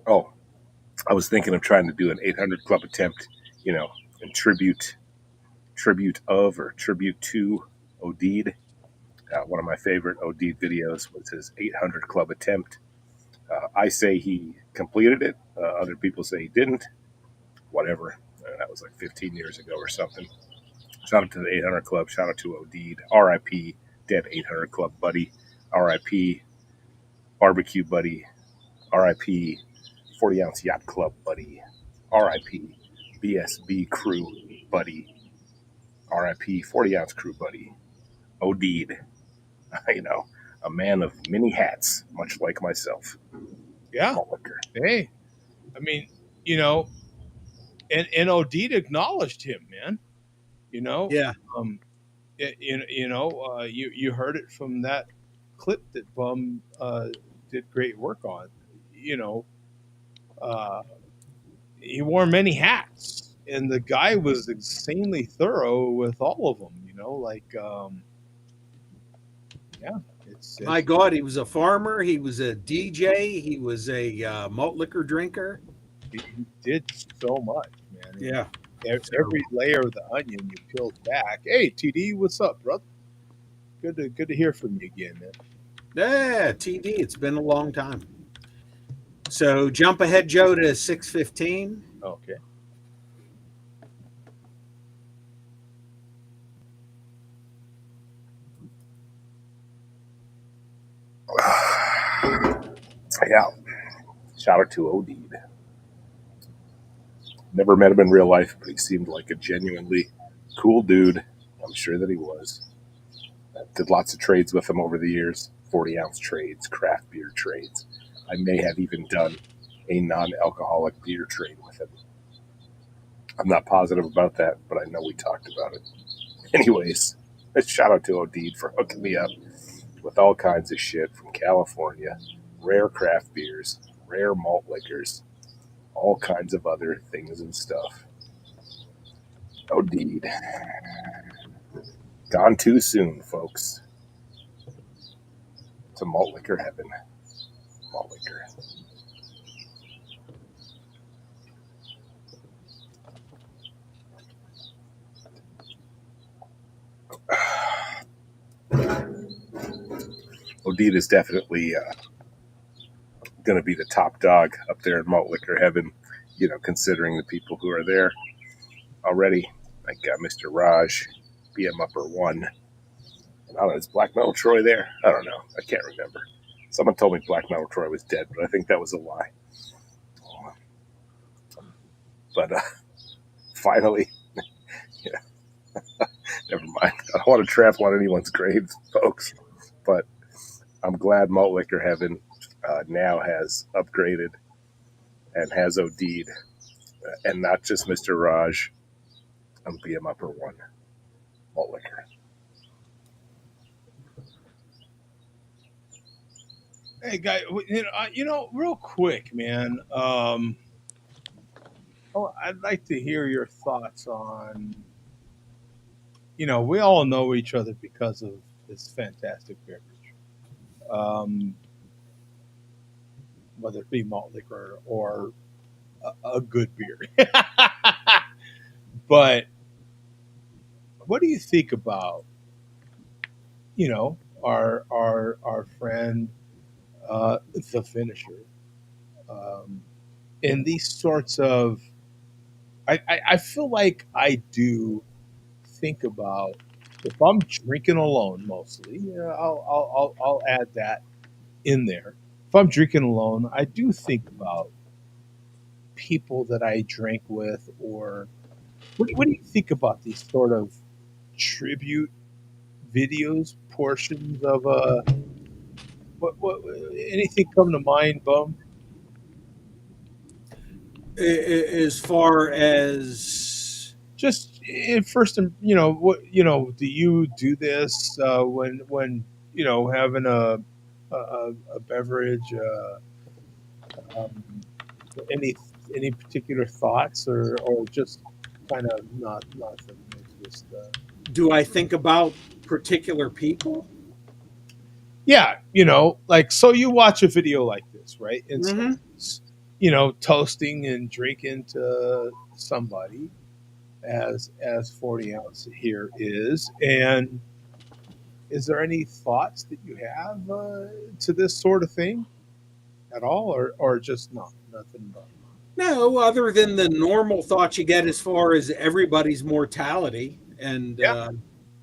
Oh, I was thinking of trying to do an 800 Club attempt, in tribute to Odeed. One of my favorite Odeed videos was his 800 Club attempt. I say he completed it. Other people say he didn't. Whatever. That was like 15 years ago or something. Shout out to the 800 Club. Shout out to Odeed. R.I.P. Dead 800 Club buddy. R.I.P. Barbecue buddy. R.I.P. 40 Ounce Yacht Club buddy. R.I.P. BSB crew buddy. R.I.P. 40 Ounce crew buddy. Odeed. A man of many hats, much like myself. Yeah. Hey, I mean, and Odeed acknowledged him, man. Yeah. You heard it from that clip that Bum did great work on. He wore many hats, and the guy was insanely thorough with all of them. My God, he was a farmer. He was a DJ. He was a malt liquor drinker. He did so much, man. Yeah. Every layer of the onion you peeled back. Hey, TD, what's up, brother? Good to hear from you again, man. Yeah, TD. It's been a long time. So jump ahead, Joe, to 6:15. Okay. Yeah. Shout out to Odeed. Never met him in real life, but he seemed like a genuinely cool dude. I'm sure that he was. Did lots of trades with him over the years. 40 ounce trades, craft beer trades. I may have even done a non-alcoholic beer trade with him. I'm not positive about that, but I know we talked about it. Anyways, shout out to Odeed for hooking me up with all kinds of shit from California. Rare craft beers, rare malt liquors, all kinds of other things and stuff. Odeed. Gone too soon, folks. To malt liquor heaven. Malt liquor. Odeed is definitely going to be the top dog up there in malt liquor heaven, considering the people who are there already, like Mr. Raj, BM Upper 1. And I don't know, is Black Metal Troy there? I don't know. I can't remember. Someone told me Black Metal Troy was dead, but I think that was a lie. But finally, never mind. I don't want to trample on anyone's grave, folks, but I'm glad Malt Liquor Heaven now has upgraded and has Odeed, and not just Mr. Raj on BM Upper 1 Malt Liquor. Hey, guy, real quick, man. I'd like to hear your thoughts on. We all know each other because of this fantastic beverage, whether it be malt liquor or a good beer. But what do you think about, our friend, the finisher, and these sorts of? I feel like I do think about, if I'm drinking alone mostly. I'll add that in there. If I'm drinking alone, I do think about people that I drank with, or what do you think about these sort of tribute videos, portions of what anything come to mind, Bum? As far as just first, what do you do this when having a beverage? Any particular thoughts or just kind of nothing? Just Do I think about particular people? yeah, like so you watch a video like this, right? And Mm-hmm. someone's, toasting and drinking to somebody as 40 ounce here is, and is there any thoughts that you have to this sort of thing at all, or just nothing but No, other than the normal thoughts you get as far as everybody's mortality. And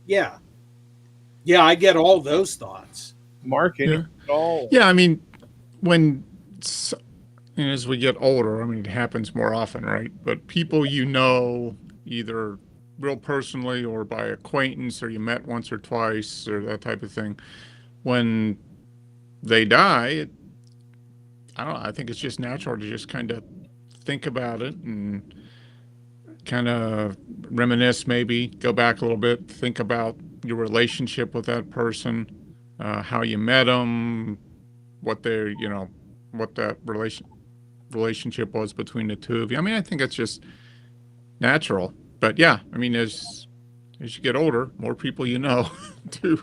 yeah, I get all those thoughts. Mark, any Yeah. at all? Yeah, I mean, as we get older, I mean, it happens more often, right? But people either real personally or by acquaintance, or you met once or twice, or that type of thing, when they die, I don't know, I think it's just natural to just kind of think about it and kind of reminisce, maybe go back a little bit, think about your relationship with that person, how you met them, what what that relationship was between the two of you. I mean, I think it's just natural. But yeah, I mean, as you get older, more people do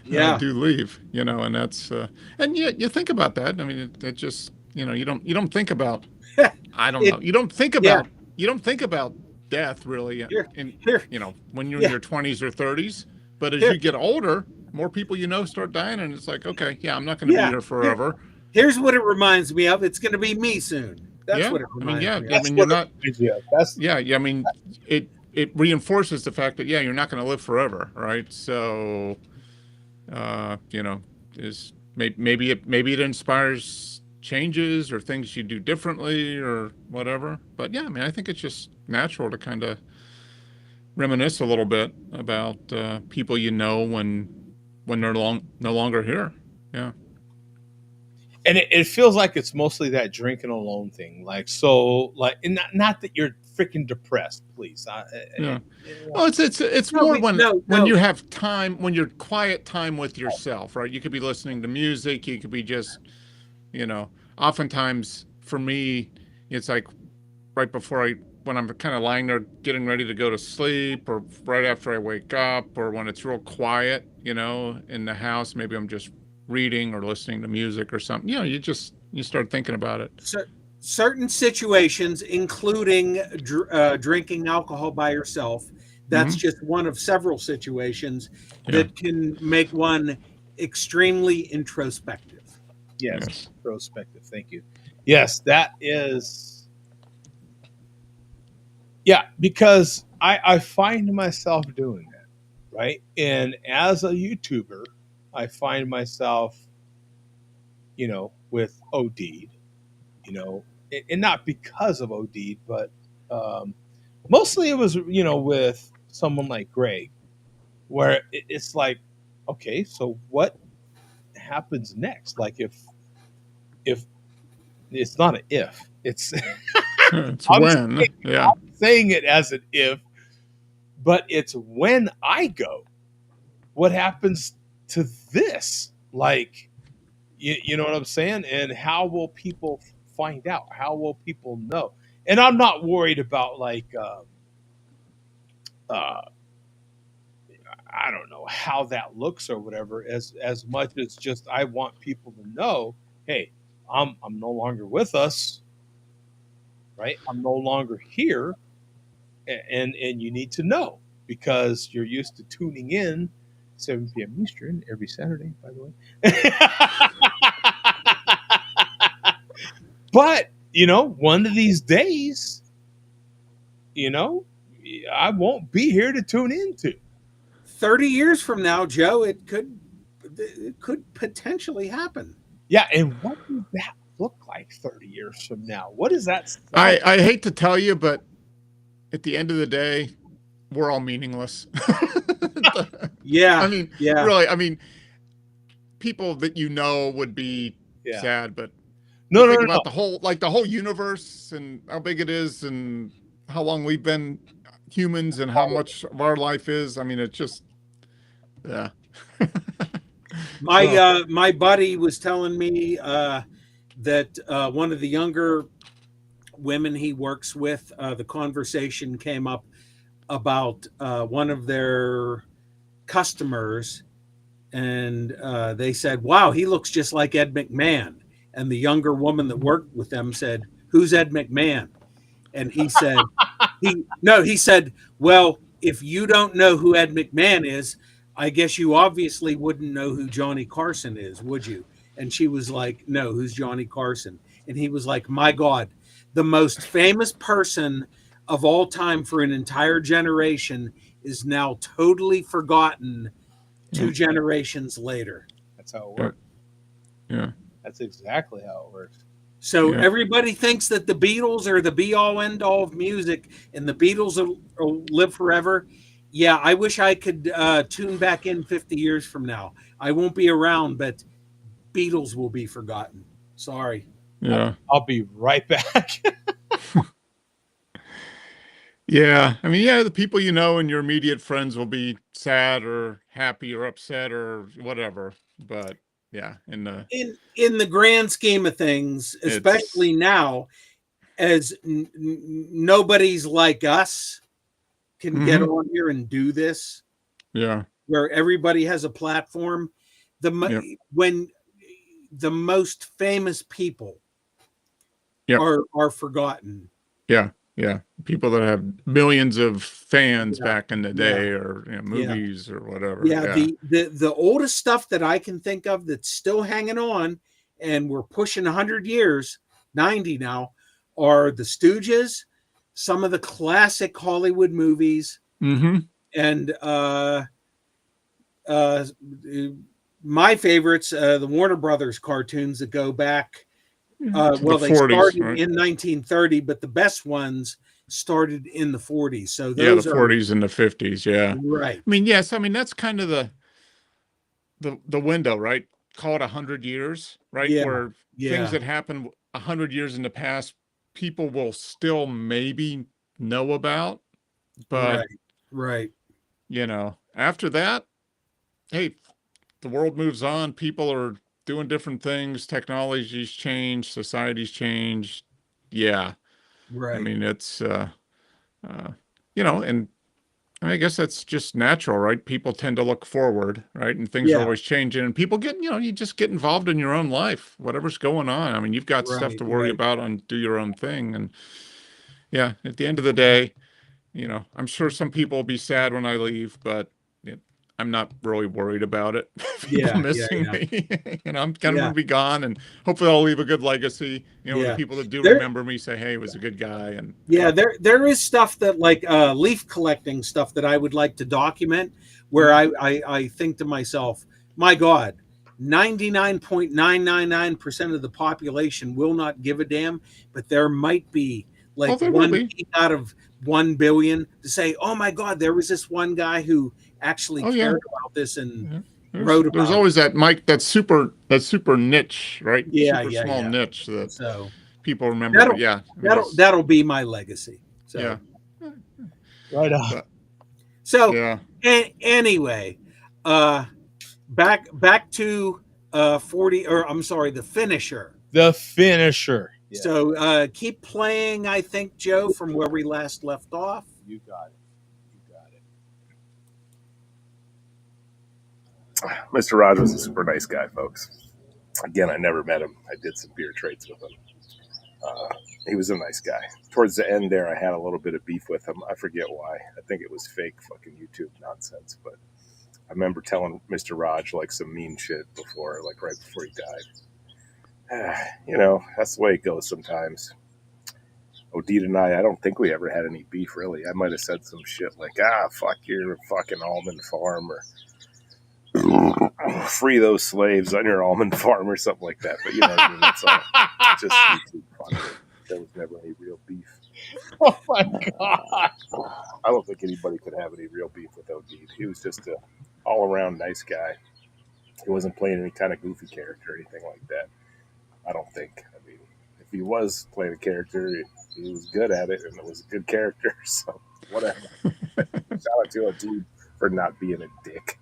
leave, and that's and you think about that. I mean, it just you don't think about I don't know. You don't think about death really when you're in your 20s or 30s. But as you get older, more people start dying, and it's like, okay, yeah, I'm not going to be here forever. Here's what it reminds me of. It's going to be me soon. That's what it reminds me of. I mean, you're not. I mean, it reinforces the fact that you're not going to live forever, right? So, is maybe it inspires changes or things you do differently or whatever. But yeah, I mean, I think it's just natural to kind of reminisce a little bit about people when they're no longer here. Yeah. And it feels like it's mostly that drinking alone thing. Like, so, like, and not that you're freaking depressed, please. Yeah. Well, it's more when you have time, when you're quiet time with yourself, right? You could be listening to music. You could be just, oftentimes for me, it's like right before when I'm kind of lying there getting ready to go to sleep, or right after I wake up, or when it's real quiet, in the house, maybe I'm just reading or listening to music or something. You start thinking about it. So, certain situations, including drinking alcohol by yourself, that's just one of several situations that can make one extremely introspective. Yes, introspective. Thank you. Yes, that is. Yeah, because I find myself doing that, right? And as a YouTuber, I find myself, with OD'd, and not because of OD'd, but mostly it was, with someone like Greg, where it's like, okay, so what happens next? Like if it's not an if, it's it's when. I'm saying it as an if, but it's when I go. What happens to this? Like, you know what I'm saying? And how will people find out? How will people know? And I'm not worried about like, I don't know how that looks or whatever. As much as just I want people to know, hey, I'm no longer with us, right? I'm no longer here, and you need to know because you're used to tuning in 7 p.m. Eastern every Saturday, by the way. But, one of these days, I won't be here to tune into. 30 years from now, Joe, it could potentially happen. Yeah, and what does that look like 30 years from now? What does that sound like? I hate to tell you, but at the end of the day, we're all meaningless. Yeah. I mean, really, I mean, people that would be sad, but think about the whole universe and how big it is and how long we've been humans and how much of our life is. I mean, it's just, yeah. My buddy was telling me that one of the younger women he works with, the conversation came up about one of their customers, and they said, "Wow, he looks just like Ed McMahon." And the younger woman that worked with them said, "Who's Ed McMahon?" And he said, he said, "Well, if you don't know who Ed McMahon is, I guess you obviously wouldn't know who Johnny Carson is, would you?" And she was like, "No, who's Johnny Carson?" And he was like, "My God, the most famous person of all time for an entire generation is now totally forgotten 2 generations later." That's how it Yeah. works. Yeah. That's exactly how it works. So Yeah. everybody thinks that the Beatles are the be all end all of music and the Beatles will live forever. Yeah, I wish I could tune back in 50 years from now. I won't be around, but Beatles will be forgotten. Sorry. Yeah. I'll be right back. Yeah. I mean, yeah, the people you know and your immediate friends will be sad or happy or upset or whatever. But yeah, in the grand scheme of things, especially now, as nobody's like us can get on here and do this, yeah, where everybody has a platform. When the most famous people are forgotten. Yeah. Yeah. People that have millions of fans back in the day or movies or whatever. Yeah. The oldest stuff that I can think of that's still hanging on, and we're pushing 100 years, 90 now, are the Stooges, some of the classic Hollywood movies, and my favorites, the Warner Brothers cartoons that go back. Well, they 40s, started right? in 1930, but the best ones started in the 40s. So Yeah, the those 40s and the 50s. Yeah. Right. I mean, yes. I mean, that's kind of the window, right? Call it 100 years, right? Yeah. Where things that happened 100 years in the past, people will still maybe know about, but right. You know, after that, hey, the world moves on. People are doing different things. Technology's changed. Society's changed. Yeah. Right. I mean, it's, you know, and I guess that's just natural, right? People tend to look forward, right? And things are always changing, and people get, you know, you just get involved in your own life, whatever's going on. I mean, you've got stuff to worry about and do your own thing. And yeah, at the end of the day, you know, I'm sure some people will be sad when I leave, but I'm not really worried about it. People missing me, and I'm kind of going to be gone, and hopefully I'll leave a good legacy. You know, the people that do remember me say, "Hey, he was a good guy." And there is stuff that, like leaf collecting stuff, that I would like to document, where I think to myself, my God, 99.999% of the population will not give a damn, but there might be like one out of 1 billion to say, "Oh my God, there was this one guy who actually cared about this and wrote about There's always that that super niche, right? Super small niche that people remember. That'll be my legacy. So. Yeah. Right on. So anyway, back to 40, or I'm sorry, the finisher. The finisher. Yeah. So keep playing, I think, Joe, from where we last left off. You got it. Mr. Rogers was a super nice guy, folks. Again, I never met him. I did some beer trades with him. He was a nice guy. Towards the end there, I had a little bit of beef with him. I forget why. I think it was fake fucking YouTube nonsense. But I remember telling Mr. Raj like some mean shit before, like right before he died. You know, that's the way it goes sometimes. Odeed and I don't think we ever had any beef, really. I might have said some shit like, fuck your fucking almond farm, or free those slaves on your almond farm, or something like that. But you know what I mean? It's all just YouTube fun. There was never any real beef. Oh my God. I don't think anybody could have any real beef with Odeed. He was just a all-around nice guy. He wasn't playing any kind of goofy character or anything like that. I don't think. I mean, if he was playing a character, he was good at it, and it was a good character. So whatever. Shout out to Odeed for not being a dick.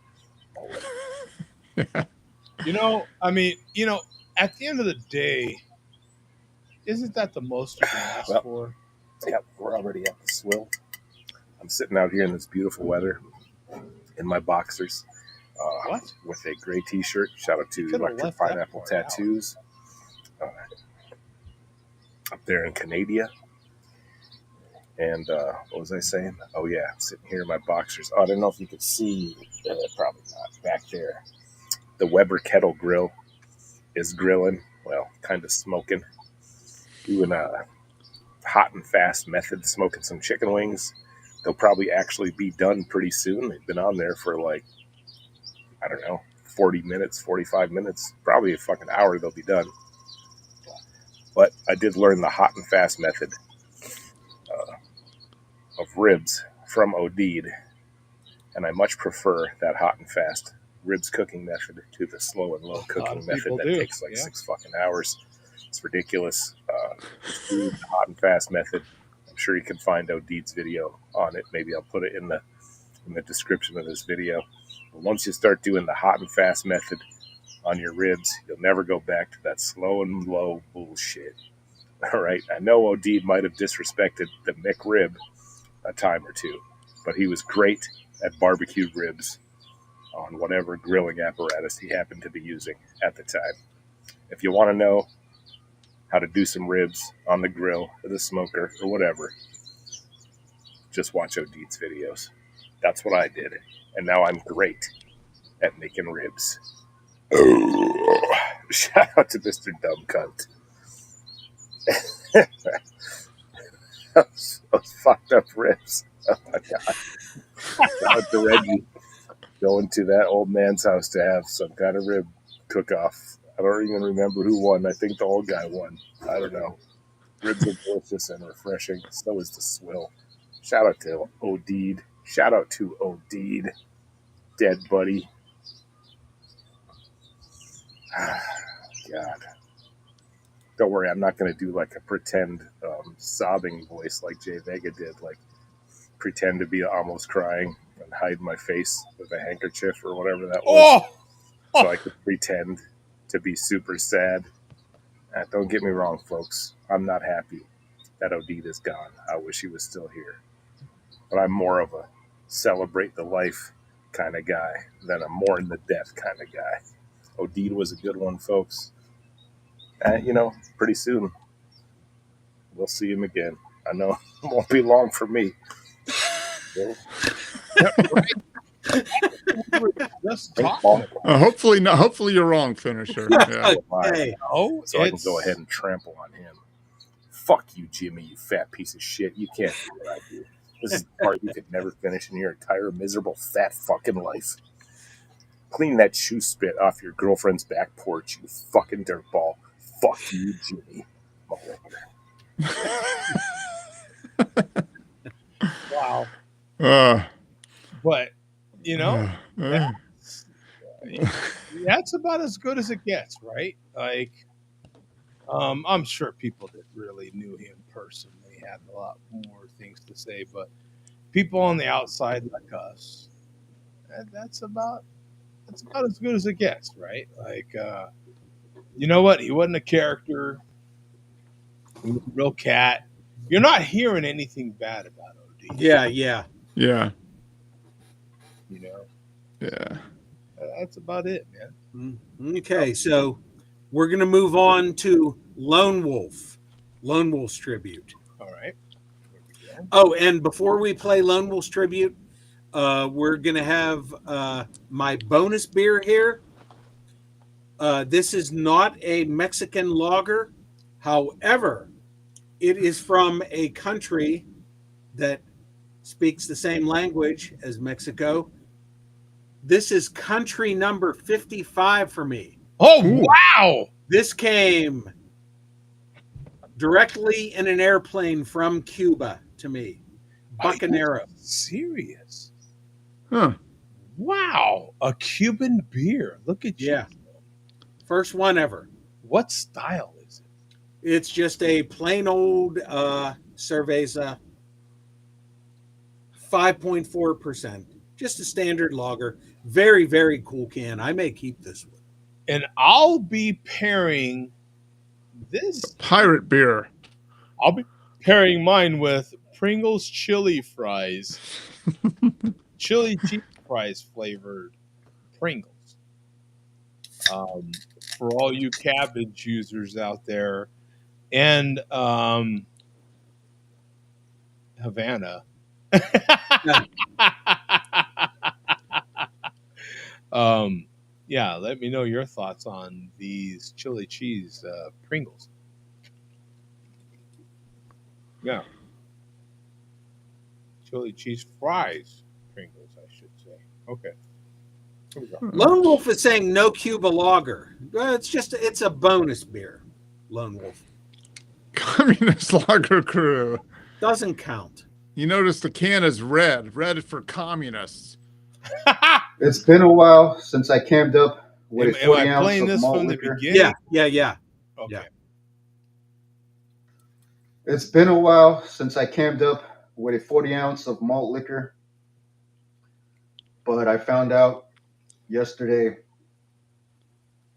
You know, I mean, you know, at the end of the day, isn't that the most you can ask Well, for? Yeah, we're already at the swill. I'm sitting out here in this beautiful weather in my boxers. What? With a gray t-shirt. Shout out to Could've Electric left that Pineapple part out. Tattoos. Up there in Canada. And what was I saying? Oh, yeah, I'm sitting here in my boxers. Oh, I don't know if you can see, probably not, back there. The Weber kettle grill is grilling, well, kind of smoking. Doing a hot and fast method, smoking some chicken wings. They'll probably actually be done pretty soon. They've been on there for like, I don't know, 40 minutes, 45 minutes, probably a fucking hour they'll be done. But I did learn the hot and fast method of ribs from Odeed, and I much prefer that hot and fast ribs cooking method to the slow and low cooking method that takes like 6 fucking hours. It's ridiculous. The hot and fast method, I'm sure you can find Odeed's video on it. Maybe I'll put it in the description of this video. But once you start doing the hot and fast method on your ribs, you'll never go back to that slow and low bullshit. All right, I know Odeed might have disrespected the McRib a time or two, but he was great at barbecued ribs on whatever grilling apparatus he happened to be using at the time. If you want to know how to do some ribs on the grill or the smoker or whatever, just watch Odeed's videos. That's what I did, and now I'm great at making ribs. Oh, shout out to Mr. Dumb Cunt. those fucked up ribs. Oh my god. Shout out to Reggie going to that old man's house to have some kind of rib cook-off. I don't even remember who won. I think the old guy won. I don't know. Ribs are delicious and refreshing. So is the swill. Shout out to Odeed. Shout out to Odeed. Dead buddy. God. Don't worry, I'm not going to do like a pretend sobbing voice like Jay Vega did. Like pretend to be almost crying and hide my face with a handkerchief or whatever that was. So I could pretend to be super sad. Don't get me wrong, folks. I'm not happy that Odeed is gone. I wish he was still here. But I'm more of a celebrate the life kind of guy than a mourn the death kind of guy. Odeed was a good one, folks. Pretty soon we'll see him again. I know it won't be long for me. Hopefully not. Hopefully you're wrong, finisher. Yeah. So I can go ahead and trample on him. Fuck you, Jimmy, you fat piece of shit. You can't do what I do. This is the part you could never finish in your entire miserable fat fucking life. Clean that shoe spit off your girlfriend's back porch, you fucking dirtball. Fuck you, Jimmy. Wow. But, that's about as good as it gets, right? Like, I'm sure people that really knew him personally had a lot more things to say, but people on the outside like us, that's about as good as it gets, right? Like, you know what? He wasn't a character. He was a real cat. You're not hearing anything bad about OD. Yeah. Yeah. Yeah. That's about it, man. Okay, so we're going to move on to Lone Wolf's tribute. All right. Oh, and before we play Lone Wolf's tribute, we're going to have my bonus beer here. This is not a Mexican lager. However, it is from a country that speaks the same language as Mexico. This is country number 55 for me. Oh, wow. This came directly in an airplane from Cuba to me. Bucanero. Serious? Huh. Wow. A Cuban beer. Look at you. Yeah. First one ever. What style is it? It's just a plain old cerveza. 5.4%. Just a standard lager. Very, very cool can. I may keep this one. And I'll be pairing this Pirate beer. I'll be pairing mine with Pringles chili fries, chili cheese fries flavored Pringles. For all you cabbage users out there, and Havana. Yeah, let me know your thoughts on these chili cheese Pringles. Yeah. Chili cheese fries Pringles, I should say. Okay. Here we go. Lone Wolf is saying no Cuba lager. It's a bonus beer. Lone Wolf Communist Lager Crew. doesn't count. You notice the can is red for communists. It's been a while since I cammed up with a Am 40 I ounce playing of this malt from the liquor. beginning? Yeah. Okay. It's been a while since I cammed up with a 40 ounce of malt liquor, but I found out yesterday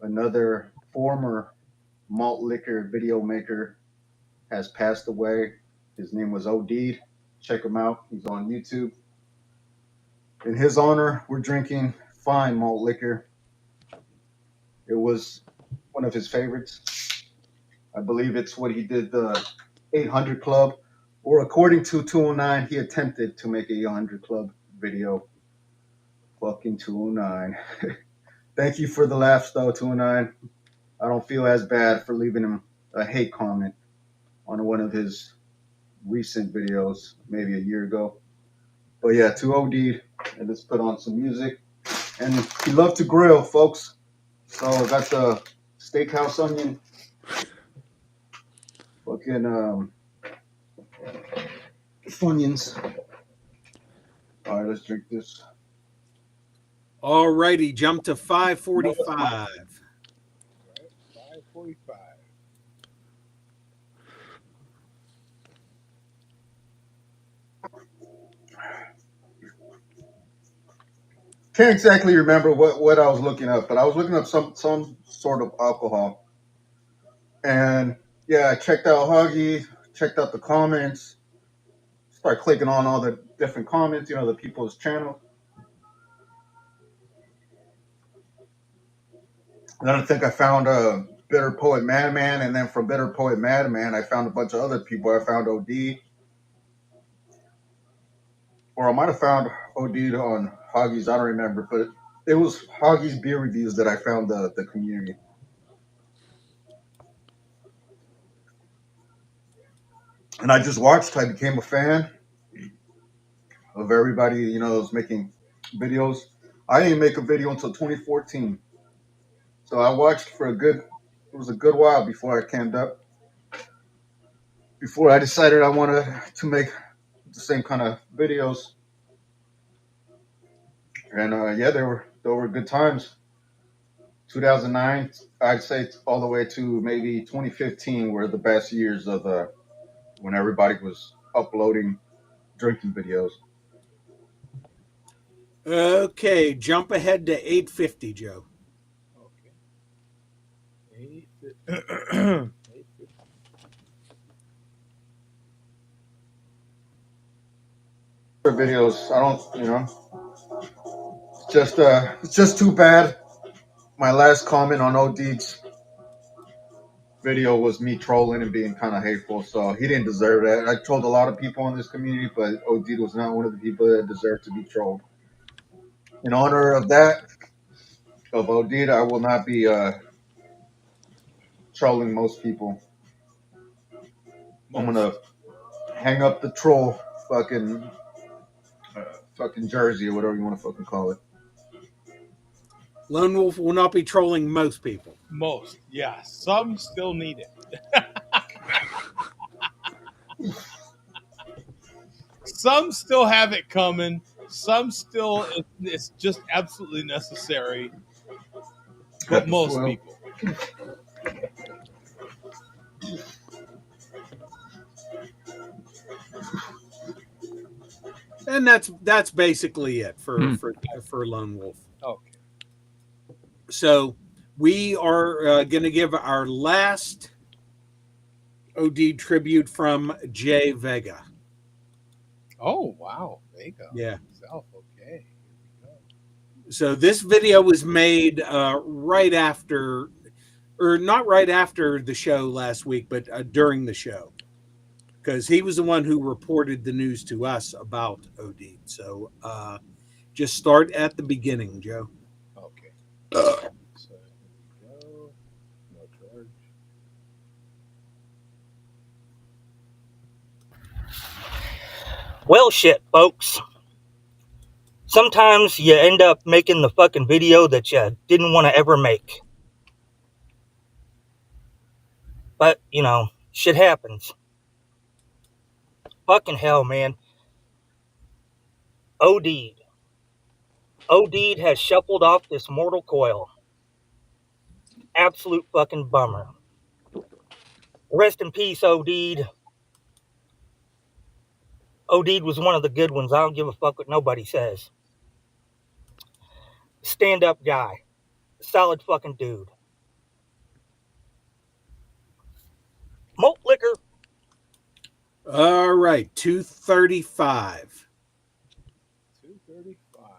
another former malt liquor video maker has passed away. His name was OD. Check him out. He's on YouTube. In his honor, we're drinking fine malt liquor. It was one of his favorites. I believe it's what he did the 800 Club, or according to 209, he attempted to make a 800 Club video. Fucking 209. Thank you for the laughs, though, 209. I don't feel as bad for leaving him a hate comment on one of his recent videos, maybe a year ago. But yeah, to OD, and let's put on some music. And he loved to grill, folks. So I got the steakhouse onion. Fucking Funyuns. All right, let's drink this. All righty, jump to 545. 545. Can't exactly remember what I was looking up, but I was looking up some sort of alcohol. And yeah, I checked out Huggy, checked out the comments, start clicking on all the different comments, the people's channel. And then I think I found a Bitter Poet Madman, and then from Bitter Poet Madman, I found a bunch of other people. I found OD, or I might have found OD on Hoggy's. I don't remember, but it was Hoggy's beer reviews that I found the community. And I just watched. I became a fan of everybody, was making videos. I didn't make a video until 2014. So I watched for it was a good while before I camped up. Before I decided I wanted to make the same kind of videos. And yeah, they were good times. 2009, I'd say all the way to maybe 2015 were the best years of when everybody was uploading drinking videos. Okay, jump ahead to 850, Joe. Okay. 850. Videos, I don't, it's just too bad. My last comment on OD's video was me trolling and being kind of hateful, so he didn't deserve that. I trolled a lot of people in this community, but OD was not one of the people that deserved to be trolled. In honor of that, of OD, I will not be trolling most people. I'm gonna hang up the troll fucking jersey or whatever you want to fucking call it. Lone Wolf will not be trolling most people. Most, yeah. Some still need it. Some still have it coming. Some still, it's just absolutely necessary. But most people. And that's basically it for Lone Wolf. Okay. So we are going to give our last OD tribute from Jay Vega. Oh wow, Vega. Yeah. Himself. Okay. So this video was made right after, or not right after the show last week, but during the show, because he was the one who reported the news to us about OD. So just start at the beginning, Joe. Okay. So here we go. No charge. Well, shit, folks. Sometimes you end up making the fucking video that you didn't want to ever make. But, you know, shit happens. Fucking hell, man. OD'd. OD'd has shuffled off this mortal coil. Absolute fucking bummer. Rest in peace, OD'd. OD'd was one of the good ones. I don't give a fuck what nobody says. Stand-up guy. Solid fucking dude. Malt liquor. All right, 235. 235.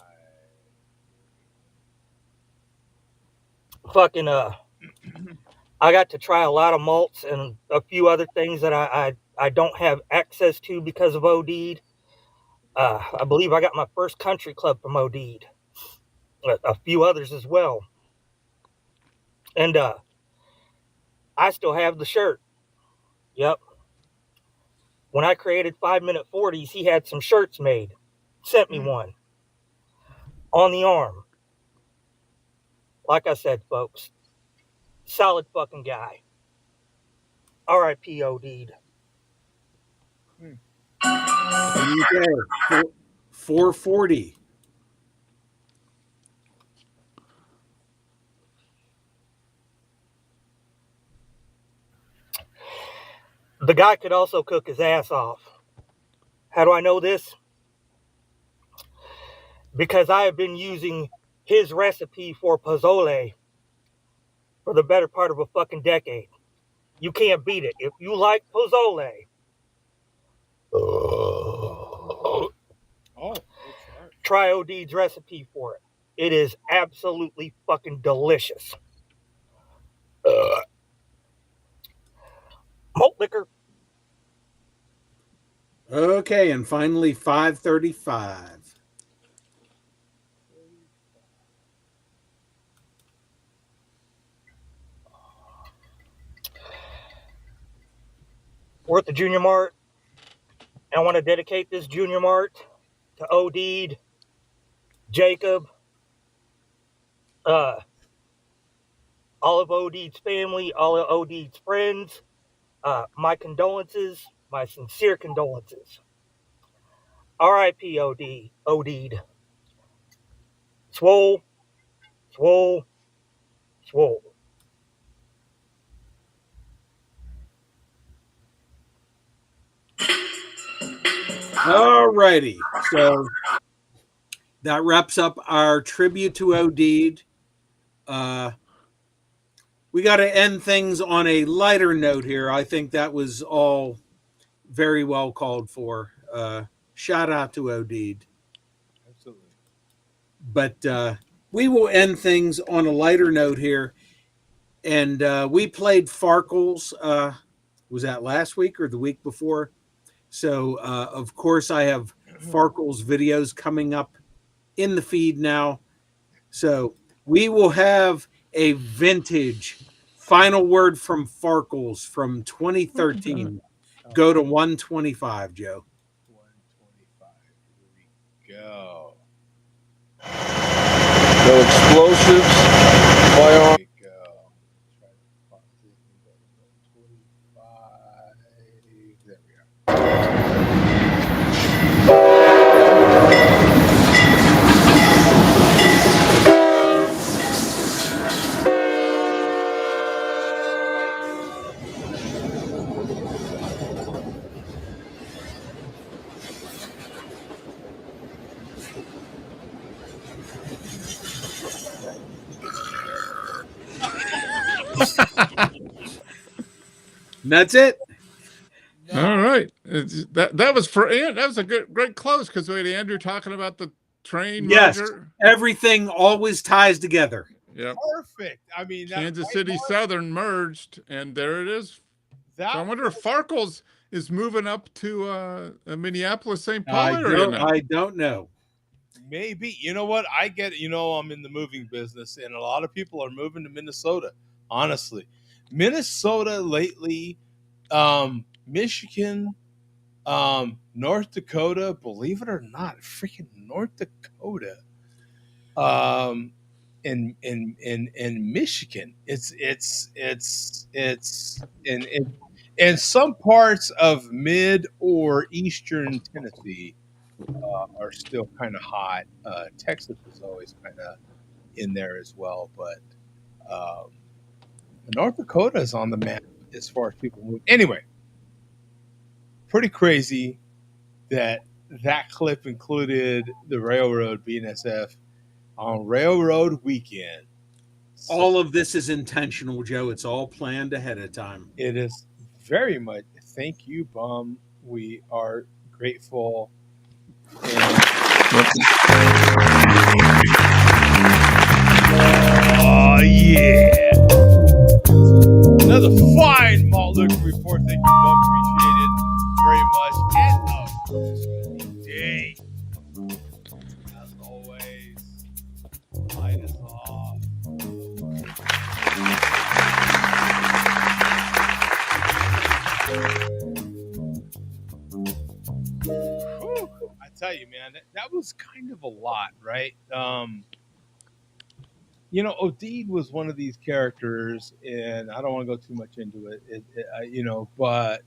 Fucking I got to try a lot of malts and a few other things that I don't have access to because of OD'd. I believe I got my first country club from OD'd. A few others as well. And I still have the shirt. Yep. When I created 5-Minute 40s, he had some shirts made. Sent me one. On the arm. Like I said, folks. Solid fucking guy. R.I.P. OD'd. Okay. 440. The guy could also cook his ass off. How do I know this? Because I have been using his recipe for pozole for the better part of a fucking decade. You can't beat it. If you like pozole, try OD's recipe for it. It is absolutely fucking delicious. Malt liquor. Okay, and finally 535. We're at the Junior Mart. And I want to dedicate this Junior Mart to OD'd, Jacob, all of OD's family, all of OD's friends. My condolences, my sincere condolences. R.I.P. OD'd. Swole, swole, swole. All righty. So that wraps up our tribute to OD'd. We got to end things on a lighter note here. I think that was all very well called for. Shout out to OD'd. Absolutely. But we will end things on a lighter note here. And we played Farkles. Was that last week or the week before? So, of course, I have Farkles videos coming up in the feed now. So we will have a vintage final word from Farkles from 2013. Go to 125, Joe. 125. Here we go. No explosives. Firearm. Here we go. Try to pop this and go to 125. There we are. And that's it. That was for that was a great close because we had Andrew talking about the train Yes, merger. everything always ties together. Yep. Perfect. I mean, Kansas City Southern merged, and there it is. So I wonder if Farkles is moving up to Minneapolis, St. Paul area now. I don't know. Maybe. You know what? I get, I'm in the moving business, and a lot of people are moving to Minnesota, honestly. Minnesota lately, Michigan, North Dakota, believe it or not, freaking North Dakota, in Michigan. It's in some parts of mid or eastern Tennessee are still kind of hot. Texas is always kind of in there as well, but North Dakota is on the map as far as people move. Anyway, pretty crazy that clip included the railroad BNSF on Railroad Weekend. All of this is intentional, Joe. It's all planned ahead of time. It is very much. Thank you, Bum. We are grateful. Oh, yeah. Another fine malt liquor report. Thank you, Bum. Appreciate it very much. And of course, day. As always, light us off. I tell you, man, that was kind of a lot, right? Odeed was one of these characters, and I don't want to go too much into it, but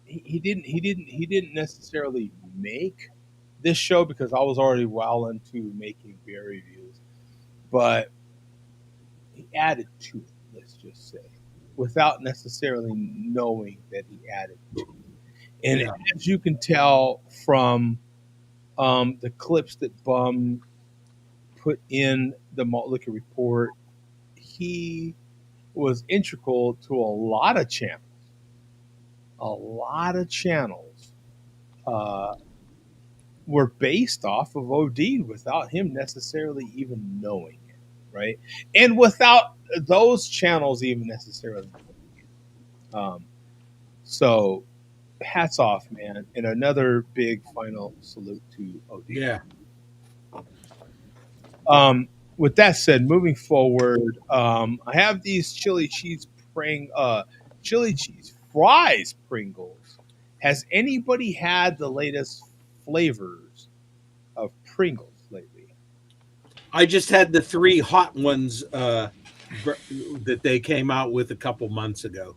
he didn't necessarily make this show because I was already well into making beer reviews, but he added to it. Let's just say, without necessarily knowing that he added to it. And as you can tell from the clips that Bum put in the malt liquor report, he was integral to a lot of channels. A lot of channels were based off of OD without him necessarily even knowing it, right? And without those channels even necessarily knowing it. So hats off, man. And another big final salute to OD. Yeah. With that said, moving forward, I have these chili cheese fries Pringles. Has anybody had the latest flavors of Pringles lately? I just had the 3 hot ones that they came out with a couple months ago.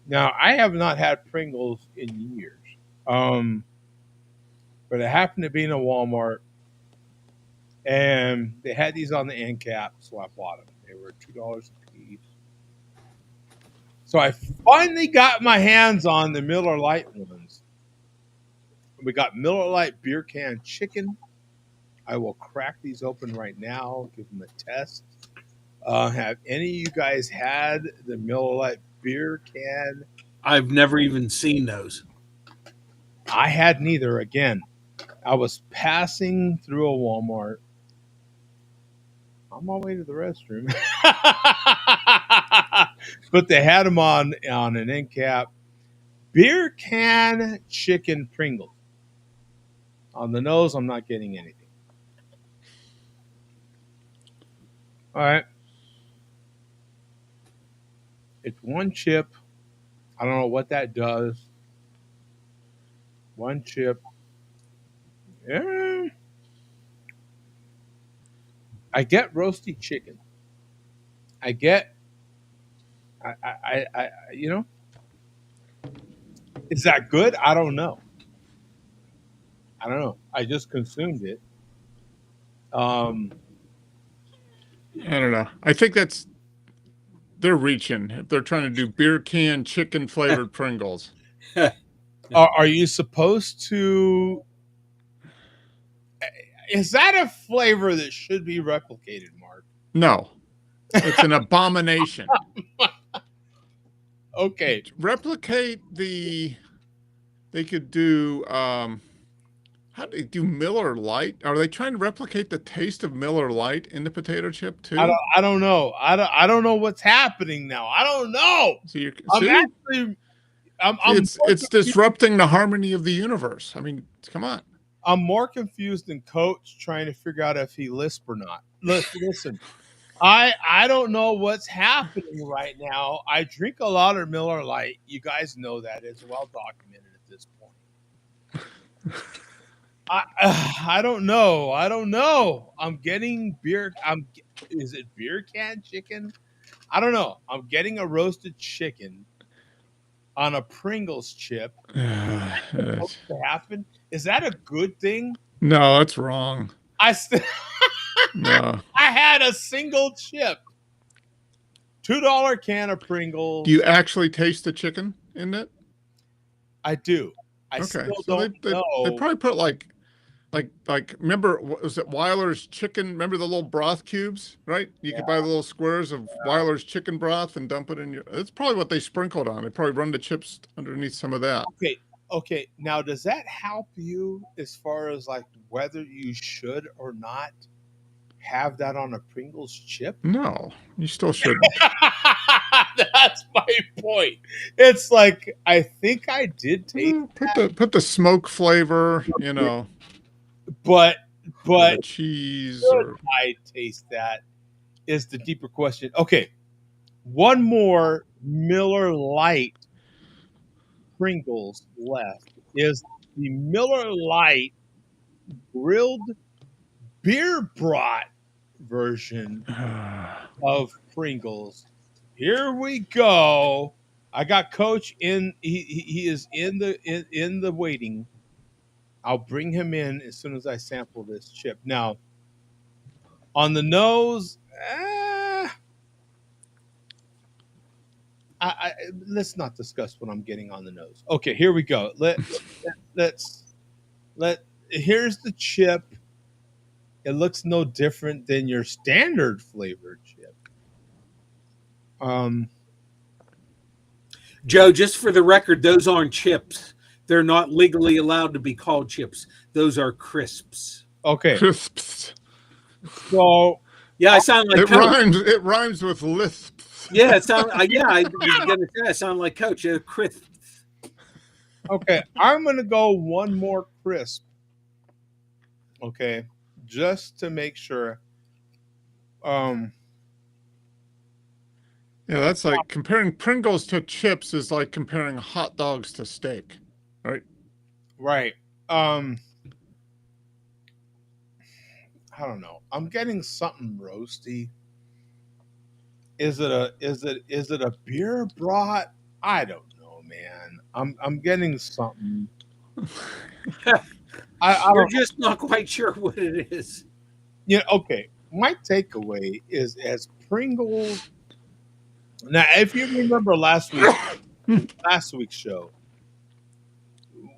Now, I have not had Pringles in years, but I happened to be in a Walmart, and they had these on the end cap, so I bought them. They were $2 a piece. So I finally got my hands on the Miller Lite ones. We got Miller Lite beer can chicken. I will crack these open right now, give them a test. Have any of you guys had the Miller Lite beer can? I've never even seen those. I had neither. Again, I was passing through a Walmart. On my way to the restroom. But they had them on an end cap. Beer can chicken Pringles. On the nose, I'm not getting anything. All right. It's one chip. I don't know what that does. One chip. Yeah. I get roasty chicken. I get, is that good? I don't know. I just consumed it. I don't know. I think they're reaching. If they're trying to do beer can chicken flavored Pringles. Are you supposed to? Is that a flavor that should be replicated, Mark? No, it's an abomination. Okay. Replicate the they could do. How do they do Miller Lite? Are they trying to replicate the taste of Miller Lite in the potato chip too? I don't know. I don't know what's happening now. I don't know. So you're I'm see? actually I'm It's disrupting the harmony of the universe. I mean, come on. I'm more confused than Coach trying to figure out if he lisp or not. Listen, I don't know what's happening right now. I drink a lot of Miller Lite. You guys know that. It's well documented at this point. I don't know. I don't know. I'm getting beer. Is it beer can chicken? I don't know. I'm getting a roasted chicken on a Pringles chip. What's to happen? Is that a good thing? No, that's wrong. I No. had a single chip. $2 can of Pringles. Do you actually taste the chicken in it? I do. I Okay, still so don't know. they probably put like remember, was it Weiler's chicken? Remember the little broth cubes, right? You could buy the little squares of Weiler's chicken broth and dump it in your. That's probably what they sprinkled on. They probably run the chips underneath some of that. Okay. Now, does that help you as far as like whether you should or not have that on a Pringles chip? No, you still shouldn't. That's my point. It's like I think I did taste put the smoke flavor, you know. But the cheese or I taste that is the deeper question. Okay, one more Miller Lite Pringles left is the Miller Lite grilled beer brat version of Pringles. Here we go. I got Coach in. He is in the waiting. I'll bring him in as soon as I sample this chip. Now, on the nose, let's not discuss what I'm getting on the nose. Okay, here we go. Here's the chip. It looks no different than your standard flavored chip. Joe, just for the record, those aren't chips. They're not legally allowed to be called chips. Those are crisps. Okay. Crisps. So yeah, I sound like it Coach. rhymes. It rhymes with lisps. Yeah, it sounds. I was gonna say I sound like Coach. Crisps. Okay, I'm gonna go one more crisp. Okay, just to make sure. Yeah, that's like comparing Pringles to chips is like comparing hot dogs to steak, right? Right. I don't know. I'm getting something roasty. Is it a beer brat? I don't know, man. I'm getting something. You're just not quite sure what it is. Yeah. Okay. My takeaway is as Pringles. Now, if you remember last week's show,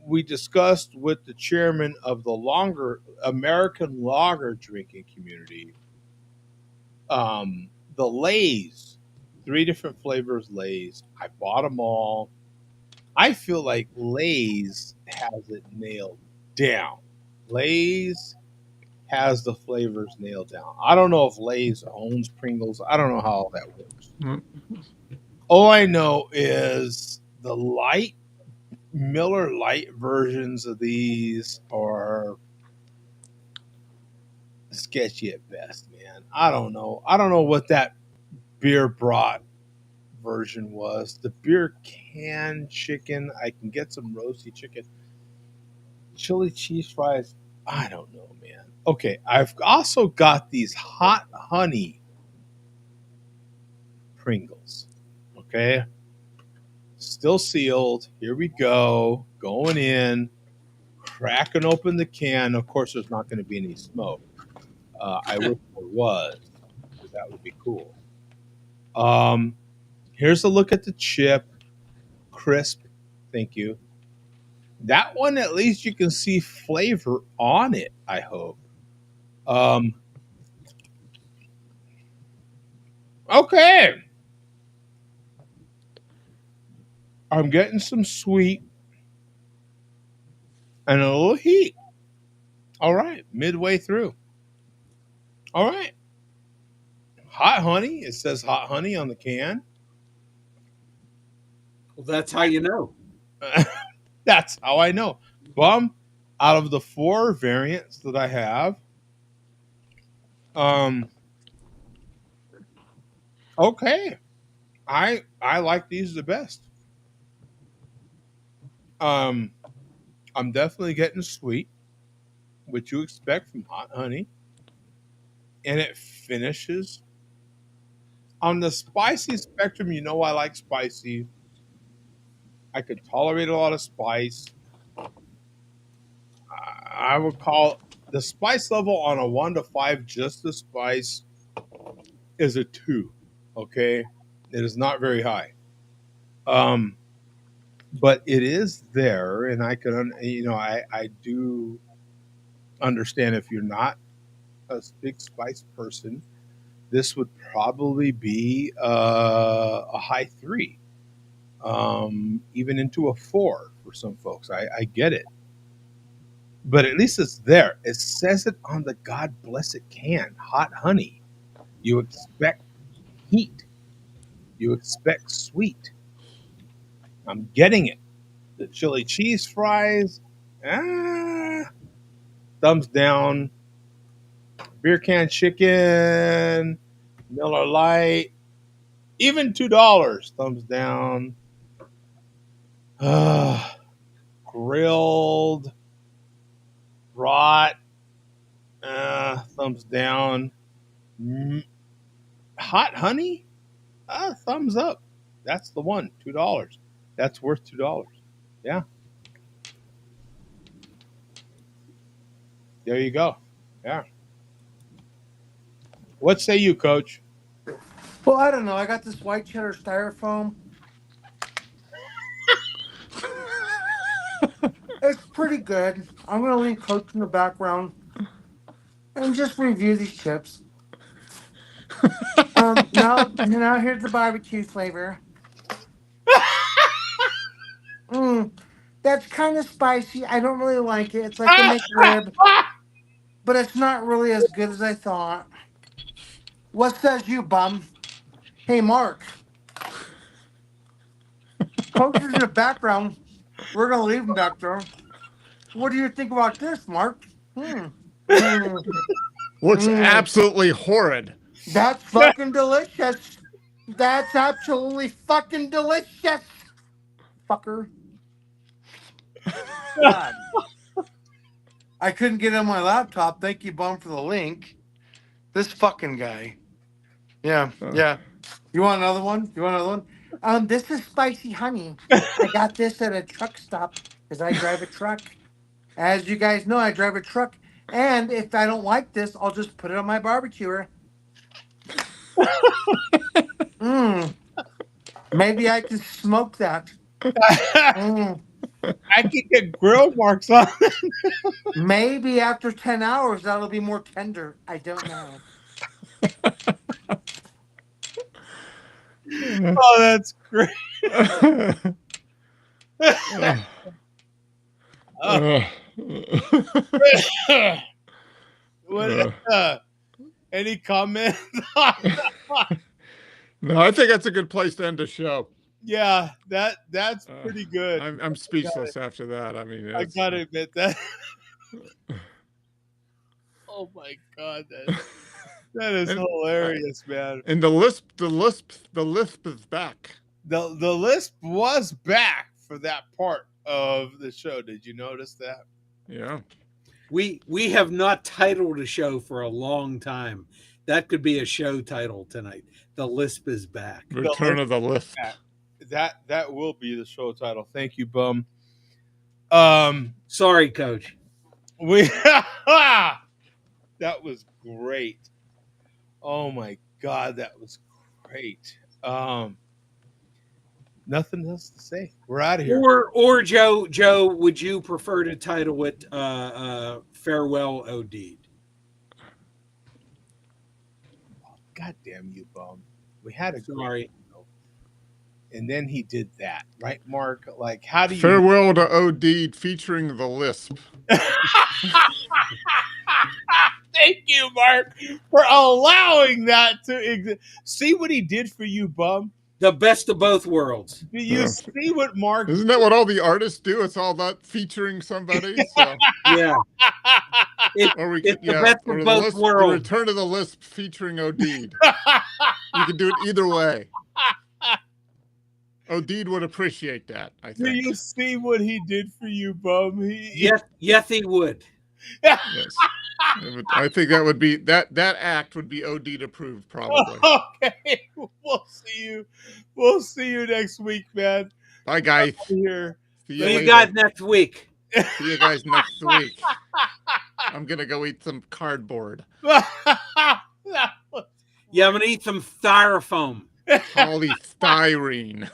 we discussed with the chairman of the American lager drinking community, the Lay's, 3 different flavors Lay's. I bought them all. I feel like Lay's has it nailed down. Lay's has the flavors nailed down. I don't know if Lay's owns Pringles. I don't know how all that works. All I know is the Miller Lite versions of these are sketchy at best, man. I don't know. I don't know what that beer brat version was. The beer can chicken, I can get some roasty chicken. Chili cheese fries, I don't know, man. Okay, I've also got these hot honey Pringles. Okay. Still sealed. Here we go. Going in. Cracking open the can. Of course, there's not going to be any smoke. I wish there was, because that would be cool. Here's a look at the chip. Crisp. Thank you. That one, at least you can see flavor on it, I hope. Okay. I'm getting some sweet. and a little heat. All right, midway through. All right. Hot honey. It says hot honey on the can. Well, that's how you know. That's how I know. Bum, out of the 4 variants that I have, okay, I like these the best. I'm definitely getting sweet, which you expect from hot honey, and it finishes on the spicy spectrum. You know I like spicy. I could tolerate a lot of spice. I would call the spice level on a 1 to 5, just the spice, is a 2. Okay, it is not very high, but it is there, and I can, I do understand if you're not a big spice person, this would probably be a high 3, even into a 4 for some folks. I get it, but at least it's there. It says it on the God bless it can. Hot honey. You expect heat. You expect sweet. I'm getting it. The chili cheese fries, thumbs down. Beer can chicken, Miller Lite, even $2, thumbs down. Grilled, brat, thumbs down. Hot honey, thumbs up. That's the one, $2. That's worth $2. Yeah. There you go. Yeah. What say you, Coach? Well, I don't know. I got this white cheddar styrofoam. It's pretty good. I'm gonna leave Coach in the background and just review these chips. Now here's the barbecue flavor. That's kind of spicy. I don't really like it. It's like a McRib, but it's not really as good as I thought. What says you, bum? Hey, Mark. Coach is in the background. We're gonna leave him back there. What do you think about this, Mark? Looks absolutely horrid. That's fucking delicious. That's absolutely fucking delicious. Fucker. God. I couldn't get it on my laptop. Thank you, Bum, for the link. This fucking guy. Yeah, yeah. You want another one? You want another one? This is spicy honey. I got this at a truck stop because I drive a truck. As you guys know, I drive a truck. And if I don't like this, I'll just put it on my barbecuer. Maybe I can smoke that. I can get grill marks on it. Maybe after 10 hours, that'll be more tender. I don't know. Oh, that's great. Any comment? No, I think that's a good place to end the show. Yeah, that's pretty good. I'm speechless after that. I mean, I gotta admit that. Oh my God, that is hilarious, man. And the lisp is back. The lisp was back for that part of the show. Did you notice that? Yeah. We have not titled a show for a long time. That could be a show title tonight. The lisp is back. Return of the lisp. That will be the show title. Thank you, Bum. Sorry, Coach. That was great. Oh my God, that was great. Nothing else to say. We're out of here. Or Joe, would you prefer to title it Farewell, O'Deed? God damn you, Bum. We had a sorry. and then he did that, right, Mark? Like, how do you? Farewell to OD featuring the lisp. Thank you, Mark, for allowing that to exist. See what he did for you, bum. The best of both worlds. Do you see what Mark? Isn't that what all the artists do? It's all about featuring somebody. So yeah. Or we it's could, yeah, the best or of the both lisp, the worlds. return of the lisp featuring O'Deed. You can do it either way. O'Deed would appreciate that, I Do think. you see what he did for you, bum? Yes, he would. Yes. I think that would be that act would be OD approved, probably. Okay, we'll see you. We'll see you next week, man. Bye, guys. Here. See you, See you guys next week. See you guys next week. I'm gonna go eat some cardboard. Yeah, I'm gonna eat some styrofoam. Polystyrene.